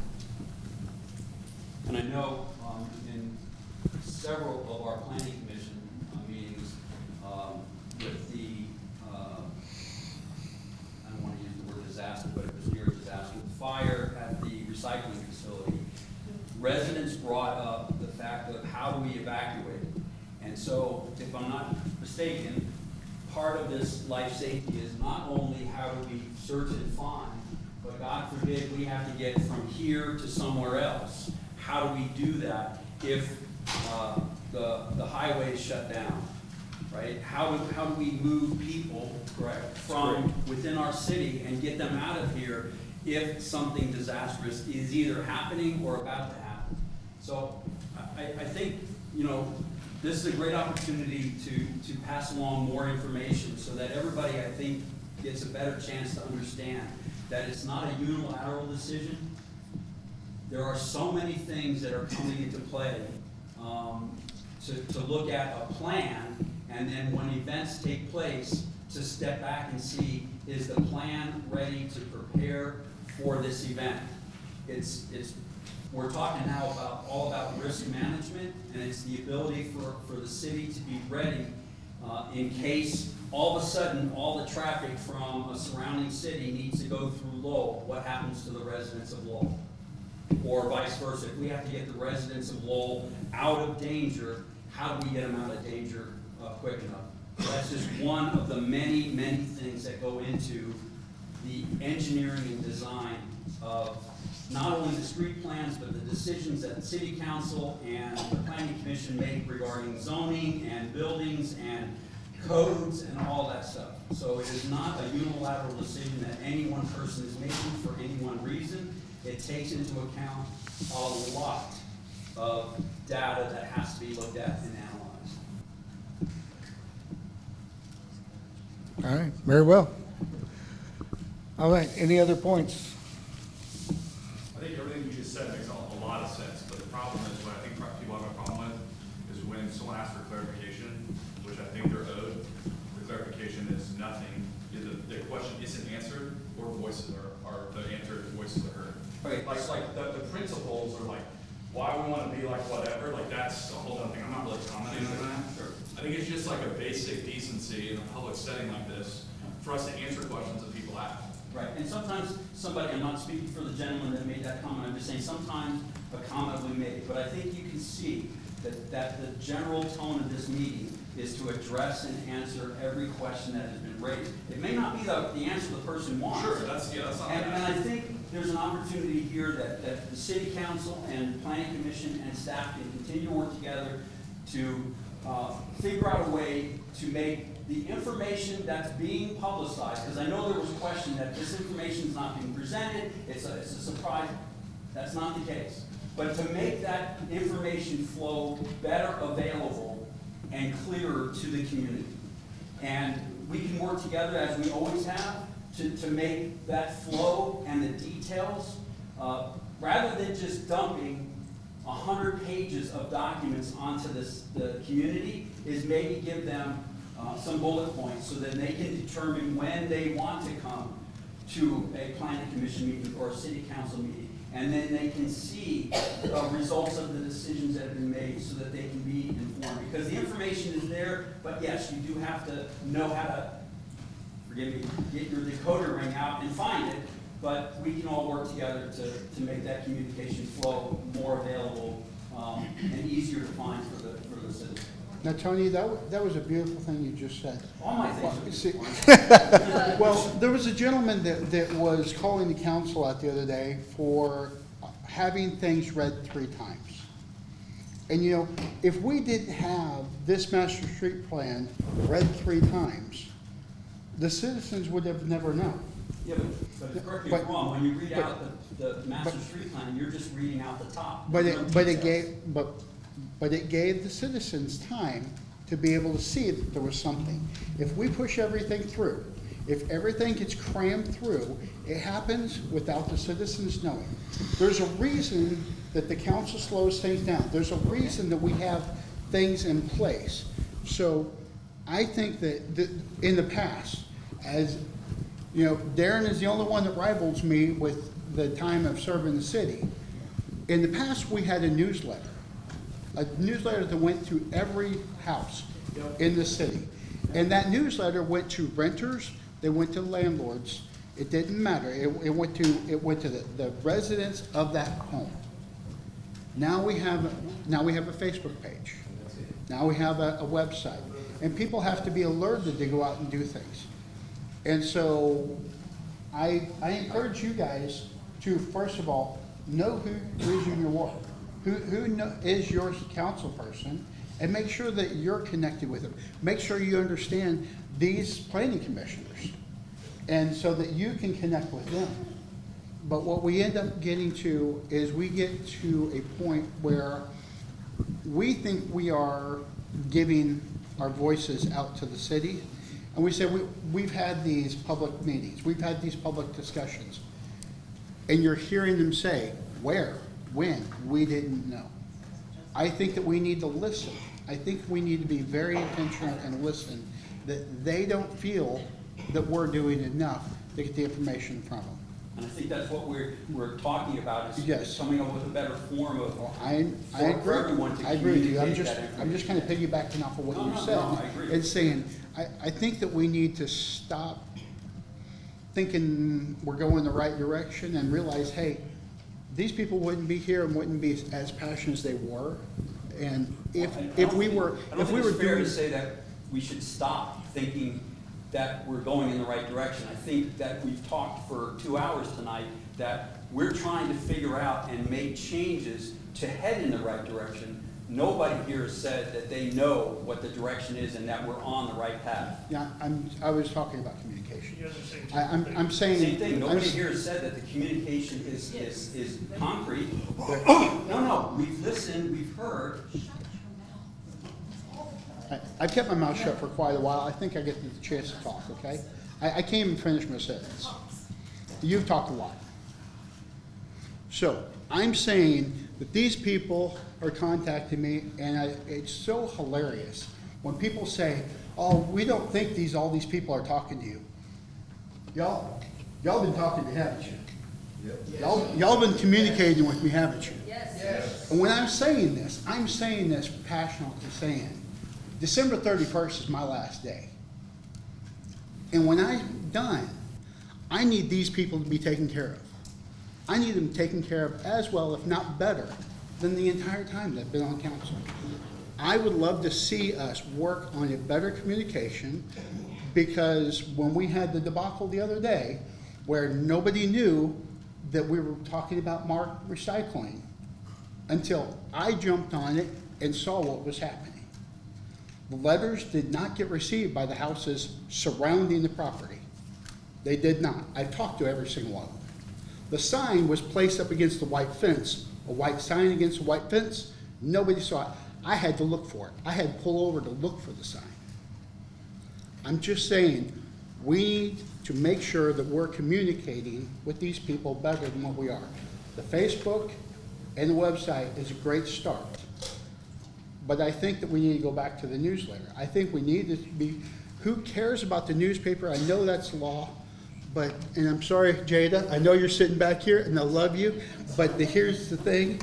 And I know in several of our planning commission meetings with the, I don't want to use the word disaster, but it was near a disaster, the fire at the recycling facility, residents brought up the fact of how do we evacuate. And so, if I'm not mistaken, part of this life safety is not only how do we search and find, but God forbid we have to get from here to somewhere else. How do we do that if the highway is shut down, right? How do we move people, correct, from within our city and get them out of here if something disastrous is either happening or about to happen? So I think, this is a great opportunity to pass along more information so that everybody, I think, gets a better chance to understand that it's not a unilateral decision. There are so many things that are coming into play to look at a plan, and then when events take place, to step back and see, is the plan ready to prepare for this event? We're talking now all about risk management, and it's the ability for the city to be ready in case all of a sudden all the traffic from a surrounding city needs to go through Lowell. What happens to the residents of Lowell? Or vice versa, if we have to get the residents of Lowell out of danger, how do we get them out of danger quick enough? So that's just one of the many, many things that go into the engineering and design of not only the street plans, but the decisions that the city council and the planning commission make regarding zoning and buildings and codes and all that stuff. So it is not a unilateral decision that any one person is making for any one reason. It takes into account a lot of data that has to be looked at and analyzed. All right, very well. All right, any other points? I think everything you just said makes a lot of sense, but the problem is, what I think people have a problem with, is when someone asks for clarification, which I think they're owed, the clarification is nothing, either the question isn't answered, or voices are the answer, voices are heard. Okay. Like the principles are like, why we wanna be like whatever, like that's a whole other thing, I'm not really commenting on that. I think it's just like a basic decency in a public setting like this, for us to answer questions that people ask. Right, and sometimes somebody, I'm not speaking for the gentleman that made that comment, I'm just saying sometimes a comment will be made, but I think you can see that the general tone of this meeting is to address and answer every question that has been raised. It may not be the answer the person wants. Sure, that's not And bad. I think there's an opportunity here that the city council and planning commission and staff can continue to work together to figure out a way to make the information that's being publicized, because I know there was a question that this information is not being presented, it's a surprise. That's not the case. But to make that information flow better available and clearer to the community. And we can work together, as we always have, to make that flow and the details, rather than just dumping 100 pages of documents onto the community, is maybe give them some bullet points so that they can determine when they want to come to a planning commission meeting or a city council meeting. And then they can see results of the decisions that have been made so that they can be informed. Because the information is there, but yes, you do have to know how to, forgive me, get your decoder ring out and find it. But we can all work together to make that communication flow more available and easier to find for the citizens. Now, Tony, that was a beautiful thing you just said. All my things. Well, there was a gentleman that was calling the council out the other day for having things read 3 times. And you know, if we didn't have this master street plan read 3 times, the citizens would have never known. Yeah, but correct me if I'm wrong, when you read out the master street plan, you're just reading out the top. But There's no details. it gave the citizens time to be able to see that there was something. If we push everything through, if everything gets crammed through, it happens without the citizens knowing. There's a reason that the council slows things down. There's a reason that we have things in place. So I think that in the past, as you know, Darren is the only one that rivals me with the time of serving the city. In the past, we had a newsletter that went to every house in the city. And that newsletter went to renters, they went to landlords. It didn't matter. It went to the residents of that home. Now we have a Facebook page. Now we have a website. And people have to be alerted to go out and do things. And so I encourage you guys to, first of all, know who is in your ward, who is your council person, and make sure that you're connected with them. Make sure you understand these planning commissioners, and so that you can connect with them. But what we end up getting to is we get to a point where we think we are giving our voices out to the city, and we say we've had these public meetings, we've had these public discussions, and you're hearing them say, where, when, we didn't know. I think that we need to listen. I think we need to be very intentional and listen, that they don't feel that we're doing enough to get the information from them. And I think that's what we're talking about, is Yes. coming up with a better form of, I for agree. everyone to I agree with you. I'm communicate just, that I'm just kind of piggybacking off of what No, you no, said. no, I agree. And saying, I think that we need to stop thinking we're going the right direction and realize, hey, these people wouldn't be here and wouldn't be as passionate as they were. And if we were I don't think it's fair doing. to say that we should stop thinking that we're going in the right direction. I think that we've talked for 2 hours tonight, that we're trying to figure out and make changes to head in the right direction, nobody here has said that they know what the direction is and that we're on the right path. Yeah, I was talking about communication. You guys are saying I'm saying. Same thing, nobody I'm- here has said that the communication is concrete. No, we've listened, we've heard. I've kept my mouth shut for quite a while. I think I get the chance to talk, okay? I can't even finish my sentence. You've talked a lot. So, I'm saying that these people are contacting me, and it's so hilarious when people say, oh, we don't think all these people are talking to you. Y'all been talking to me, haven't you? Y'all been communicating with me, haven't you? Yes. And when I'm saying this passionately saying, December 31st is my last day. And when I'm done, I need these people to be taken care of. I need them taken care of as well, if not better, than the entire time that I've been on council. I would love to see us work on a better communication, because when we had the debacle the other day, where nobody knew that we were talking about marked recycling, until I jumped on it and saw what was happening. The letters did not get received by the houses surrounding the property. They did not. I've talked to every single one of them. The sign was placed up against the white fence, a white sign against a white fence. Nobody saw it. I had to look for it. I had to pull over to look for the sign. I'm just saying, we need to make sure that we're communicating with these people better than what we are. The Facebook and the website is a great start. But I think that we need to go back to the newsletter. I think we need to be, who cares about the newspaper? I know that's law, but, and I'm sorry, Jada, I know you're sitting back here and I love you, but here's the thing,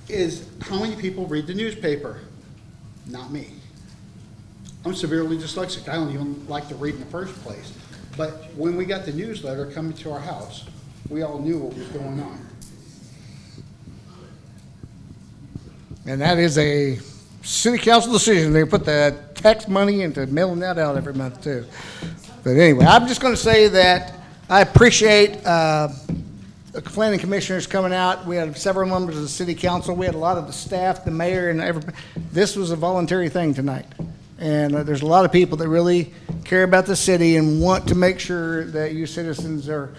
is how many people read the newspaper? Not me. I'm severely dyslexic. I don't even like to read in the first place. But when we got the newsletter coming to our house, we all knew what was going on. And that is a city council decision. They put the tax money into mailing that out every month too. But anyway, I'm just going to say that I appreciate the planning commissioners coming out. We had several members of the city council. We had a lot of the staff, the mayor, and everybody. This was a voluntary thing tonight. And there's a lot of people that really care about the city and want to make sure that you citizens are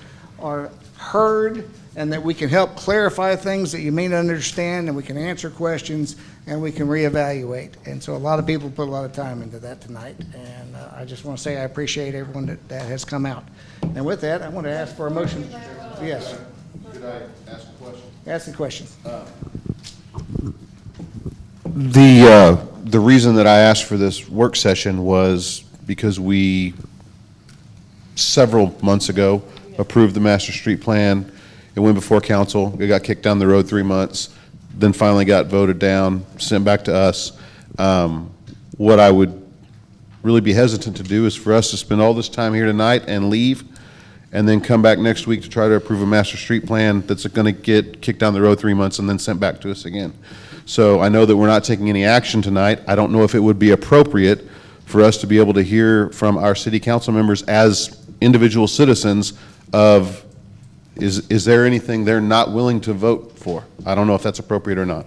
heard, and that we can help clarify things that you may not understand, and we can answer questions, and we can reevaluate. And so a lot of people put a lot of time into that tonight, and I just want to say I appreciate everyone that has come out. And with that, I want to ask for a motion. Yes. Could I ask a question? Ask the question. The reason that I asked for this work session was because we, several months ago, approved the master street plan. It went before council, it got kicked down the road 3 months, then finally got voted down, sent back to us. What I would really be hesitant to do is for us to spend all this time here tonight and leave, and then come back next week to try to approve a master street plan that's gonna get kicked down the road 3 months and then sent back to us again. So I know that we're not taking any action tonight. I don't know if it would be appropriate for us to be able to hear from our city council members as individual citizens of, is there anything they're not willing to vote for? I don't know if that's appropriate or not.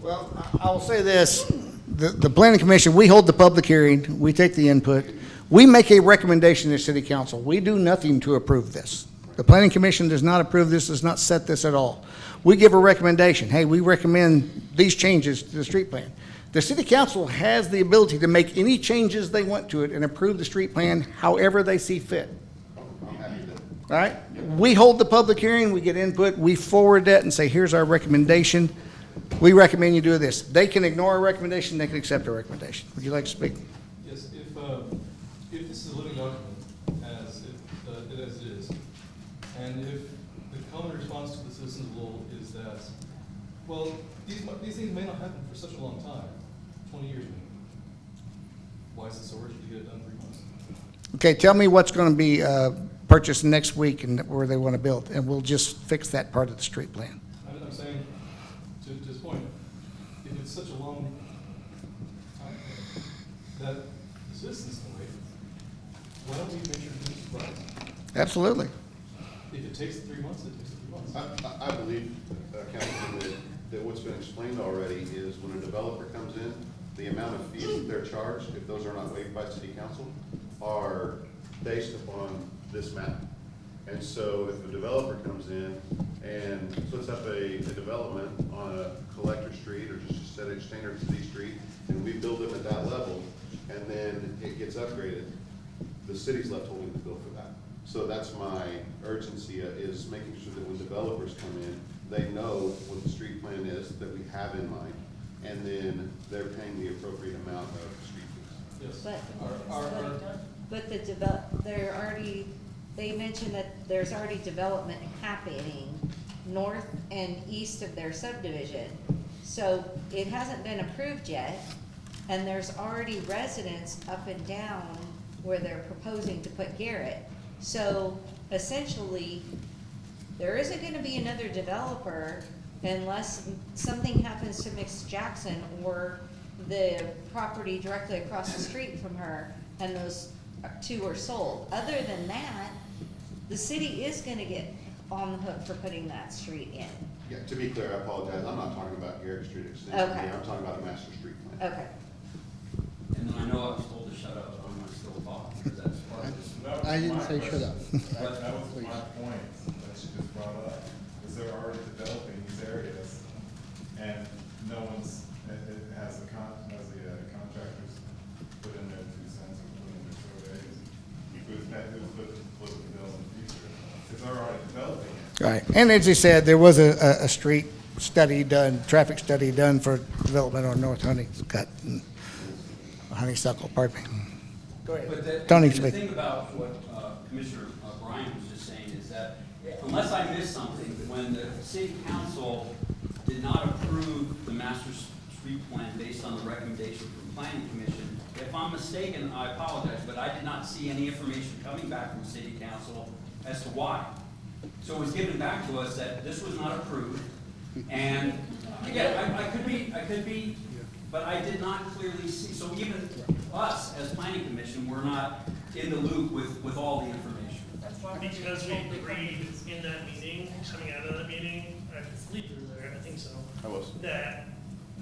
Well, I will say this, the planning commission, we hold the public hearing, we take the input, we make a recommendation to city council. We do nothing to approve this. The planning commission does not approve this, does not set this at all. We give a recommendation. Hey, we recommend these changes to the street plan. The city council has the ability to make any changes they want to it and approve the street plan however they see fit. All right? We hold the public hearing, we get input, we forward that and say, here's our recommendation. We recommend you do this. They can ignore a recommendation, they can accept a recommendation. Would you like to speak? Yes, if this is a living document, as it is, and if the common response to the citizens of Lowell is that, well, these things may not happen for such a long time, 20 years maybe. Why is it so urgent to get it done in 3 months? Okay, tell me what's going to be purchased next week and where they want to build, and we'll just fix that part of the street plan. I'm saying, to this point, if it's such a long time that the citizens can wait, why don't we make sure to do this right? Absolutely. If it takes 3 months, it takes 3 months. I believe, Councilman, that what's been explained already is when a developer comes in, the amount of fees that they're charged, if those are not waived by city council, are based upon this map. And so if a developer comes in and puts up a development on a collector street or just a standard city street, and we build them at that level, and then it gets upgraded, the city's left holding the bill for that. So that's my urgency, is making sure that when developers come in, they know what the street plan is that we have in mind, and then they're paying the appropriate amount of street fees. But, they mentioned that there's already development happening north and east of their subdivision. So it hasn't been approved yet, and there's already residents up and down where they're proposing to put Garrett. So essentially, there isn't gonna be another developer unless something happens to Mix Jackson or the property directly across the street from her, and those two are sold. Other than that, the city is gonna get on the hook for putting that street in. Yeah, to be clear, I apologize, I'm not talking about Garrett Street extension, Okay. here. I'm talking about a master street plan. Okay. And then I know I was told to shut up, but I'm gonna still talk, because that's part of this. I didn't say shut up. That was my point that you just brought up, is they're already developing these areas, and no one's, it has the contractors put in their 2 cents and put in their surveys. Who's put the bills in the future, because they're already developing it. Right, and as you said, there was a street study done, traffic study done for development on North Honeysuckle, pardon me. Go ahead. But the Tony, speak. thing about what Commissioner Bryan was just saying is that, unless I missed something, when the city council did not approve the master street plan based on the recommendation from planning commission, if I'm mistaken, I apologize, but I did not see any information coming back from city council as to why. So it was given back to us that this was not approved, and again, I could be, but I did not clearly see, so even us as planning commission, we're not in the loop with all the information. Because we agreed in that meeting, coming out of that meeting, I believe you were there, I think so. I was. That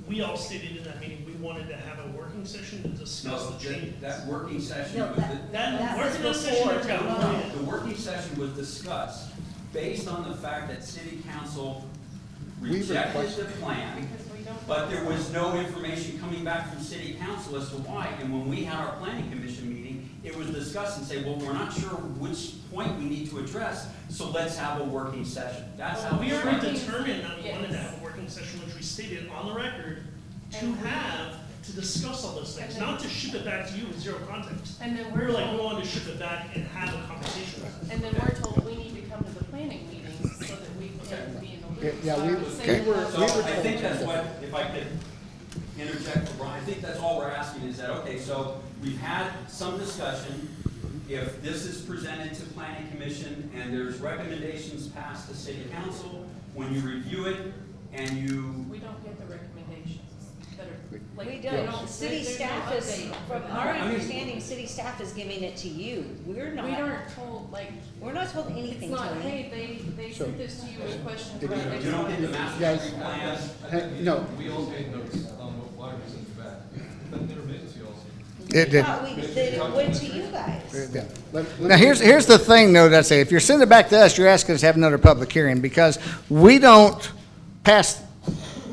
we all stated in that meeting, we wanted to have a working session to discuss the changes. That working session No, was, That was working session never got before. voted. the working session was discussed based on the fact that city council rejected the plan, but there was no information coming back from city council as to why. And when we had our planning commission meeting, it was discussed and say, well, we're not sure which point we need to address, so let's have a working session. That's how We it already started. determined that we wanted to have a working session, which we stated on the record, to discuss all those things, not to ship it back to you with zero context. And then We we're were like, told- we wanted to ship it back and have a conversation. And then we're told we need to come to the planning meetings so that we can be in the loop. Yeah, So I we- would say okay. that- So I think that's what, if I could interject for Brian, I think that's all we're asking is that, okay, so we've had some discussion. If this is presented to planning commission and there's recommendations passed to city council, when you review it and you, We don't get the recommendations that are, like. We they don't, city there's no staff is, update. from our I mean- understanding, city staff is giving it to you. We're not. We aren't told, like. We're not told It's anything, not, Tony. hey, they So- sent this to you with questions. If about you- X, you don't Y, get the and Z. master Guys, street plan. No. We all made notes on what water was in the back, but never made it to you also. It did. Thought that it went to you guys. Yeah. Now, here's the thing, though, that I say, if you're sending it back to us, you're asking us to have another public hearing, because we don't pass,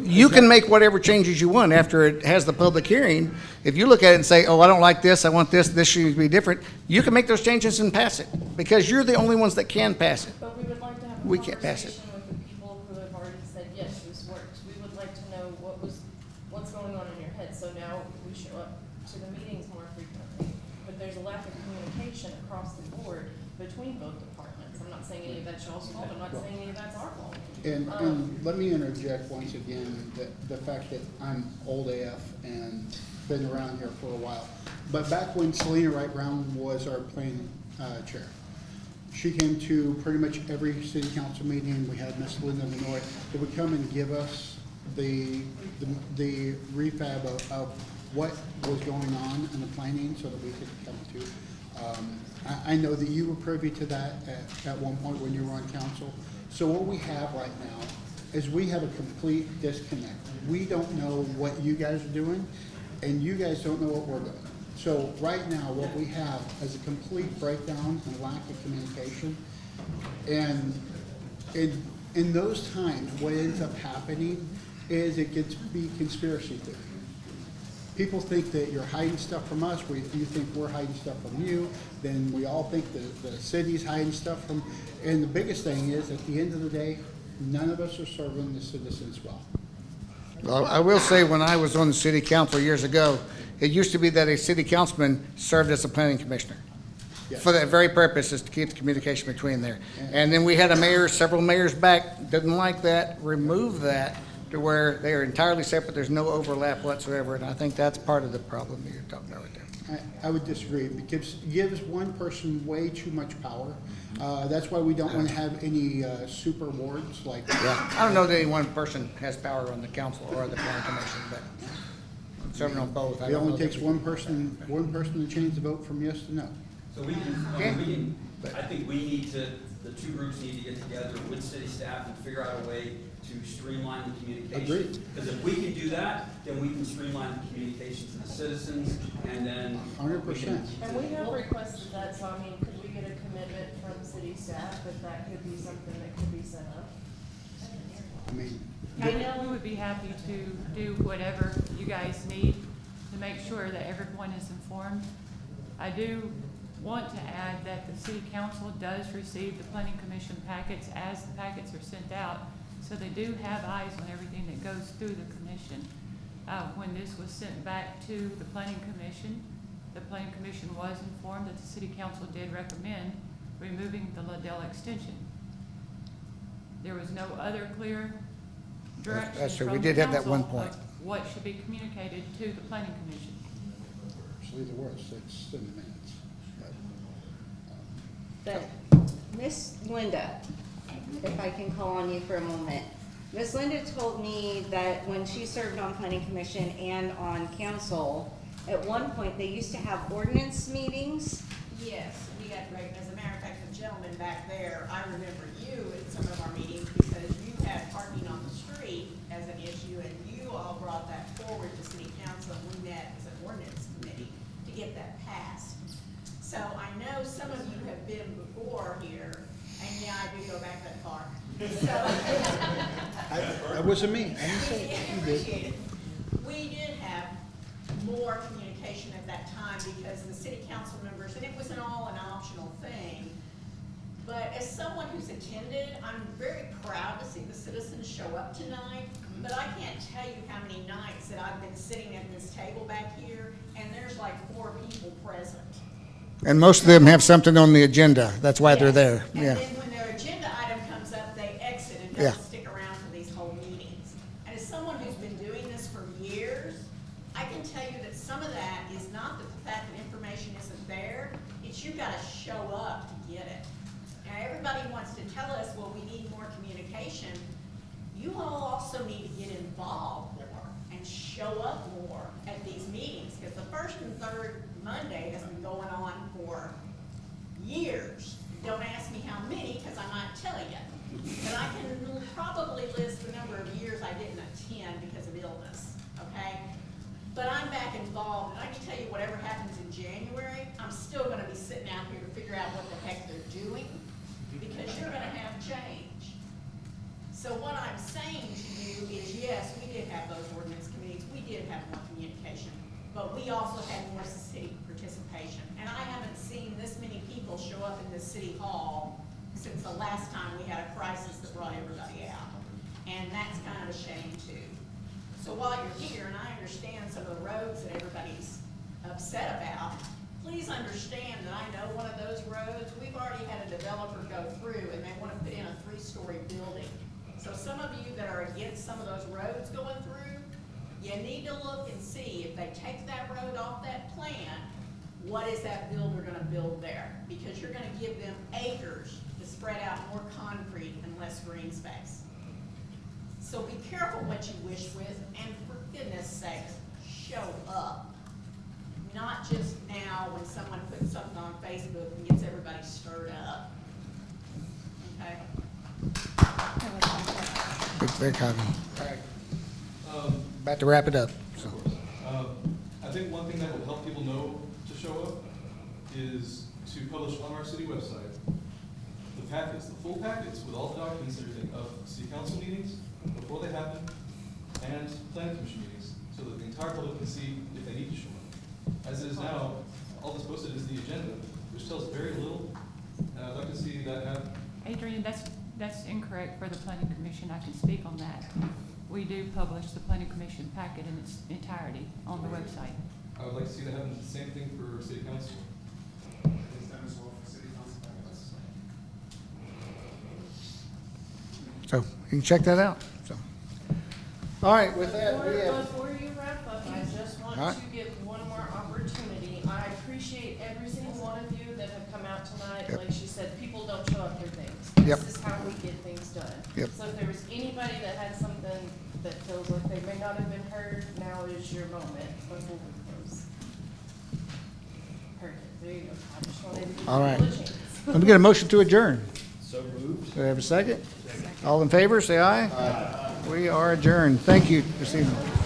you can make whatever changes you want after it has the public hearing. If you look at it and say, oh, I don't like this, I want this should be different, you can make those changes and pass it, because you're the only ones that can pass it. But we would like to have a We can't pass it. conversation with the people who have already said, yes, this works. We would like to know what's going on in your head, so now we show up to the meetings more frequently. But there's a lack of communication across the board between both departments. I'm not saying any of that's y'all's fault, I'm not saying any of that's our fault. And let me interject once again, the fact that I'm old AF and been around here for a while. But back when Selena Wright Brown was our planning chair, she came to pretty much every city council meeting. We had Miss Linda Minoy that would come and give us the refab of what was going on in the planning so that we could come to. I know that you were privy to that at one point when you were on council. So what we have right now is we have a complete disconnect. We don't know what you guys are doing, and you guys don't know what we're doing. So right now, what we have is a complete breakdown and lack of communication. And in those times, what ends up happening is it gets to be conspiracy theory. People think that you're hiding stuff from us, you think we're hiding stuff from you, then we all think the city's hiding stuff from, and the biggest thing is, at the end of the day, none of us are serving the citizens well. Well, I will say, when I was on the city council years ago, it used to be that a city councilman served as a planning commissioner. Yes. For that very purpose, is to keep the communication between there. And then we had a mayor, several mayors back, didn't like that, removed that to where they are entirely separate, there's no overlap whatsoever, and I think that's part of the problem that you're talking about right there. I would disagree. It gives one person way too much power. That's why we don't want to have any super wards like. Yeah, I don't know that any one person has power on the council or the planning commission, but serving on both. I It don't only know takes that- one person to change the vote from yes to no. So we can, I think we need to, the two groups need to get together with city staff and figure out a way to streamline the communication. Agreed. Because if we can do that, then we can streamline the communication to the citizens, and then. 100%. And we have requested that, so I mean, could we get a commitment from city staff that that could be something that could be set up? I mean, We would be happy to do whatever you guys need to make sure that everyone is informed. I do want to add that the city council does receive the planning commission packets as the packets are sent out. So they do have eyes on everything that goes through the commission. When this was sent back to the planning commission was informed that the city council did recommend removing the Liddell extension. There was no other clear direction That's true. We from the did have that council one point. of what should be communicated to the planning commission. actually, there were 6 in the minutes. But Miss Linda, if I can call on you for a moment. Miss Linda told me that when she served on planning commission and on council, at one point, they used to have ordinance meetings. Yes, we had great, as a matter of fact, the gentleman back there, I remember you at some of our meetings because you had parking on the street as an issue and you all brought that forward to city council and we met as an ordinance committee to get that passed. So I know some of you have been before here, and yeah, I do go back that far. So. That wasn't me. I didn't say it. You did. Appreciate it. We did have more communication at that time because the city council members, and it was all an optional thing. But as someone who's attended, I'm very proud to see the citizens show up tonight. But I can't tell you how many nights that I've been sitting at this table back here, and there's like 4 people present. And most of them have something on the agenda, that's why they're Yes. there, And yeah. then when their agenda item comes up, they exit and Yeah. don't stick around for these whole meetings. And as someone who's been doing this for years, I can tell you that some of that is not that the fact that information isn't there, it's you gotta show up to get it. Now, everybody wants to tell us, well, we need more communication. You all also need to get involved more and show up more at these meetings, because the first and third Monday has been going on for years. Don't ask me how many, because I might tell you. But I can probably list the number of years I didn't attend because of illness, okay? But I'm back involved, and I can tell you whatever happens in January, I'm still gonna be sitting out here to figure out what the heck they're doing, because you're gonna have change. So what I'm saying to you is, yes, we did have those ordinance committees, we did have more communication, but we also had more city participation. And I haven't seen this many people show up in this city hall since the last time we had a crisis that brought everybody out. And that's kind of a shame too. So while you're here, and I understand some of the roads that everybody's upset about, please understand that I know one of those roads, we've already had a developer go through and they want to put in a 3-story building. So some of you that are against some of those roads going through, you need to look and see if they take that road off that plan, what is that builder gonna build there? Because you're gonna give them acres to spread out more concrete and less green space. So be careful what you wish with, and for goodness sakes, show up. Not just now when someone puts something on Facebook and gets everybody stirred up. Okay? It's their copy. Um, About to wrap it up, so. I think one thing that will help people know to show up is to publish on our city website the packets, the full packets with all the documents and everything of city council meetings before they happen and planning commission meetings, so that the entire public can see if they need to show up. As it is now, all that's posted is the agenda, which tells very little, and I'd like to see that happen. Adrian, that's incorrect for the planning commission. I can speak on that. We do publish the planning commission packet in its entirety on the website. I would like to see that happen, the same thing for city council. So you can check that out, so. All right, with that, we have, Before you wrap up, I just want All right. to give one more opportunity. I appreciate every single one of you that have come out tonight. Yep. Like she said, people don't show up for things. Yep. This is how we get things done. Yep. So if there was anybody that had something that feels like they may not have been heard, now is your moment before we close. Perfect, there you go. I just wanted to give all right. people a chance. Let me get a motion to adjourn. So moved. Do I have a second? All in favor, say aye. Aye. We are adjourned. Thank you this evening.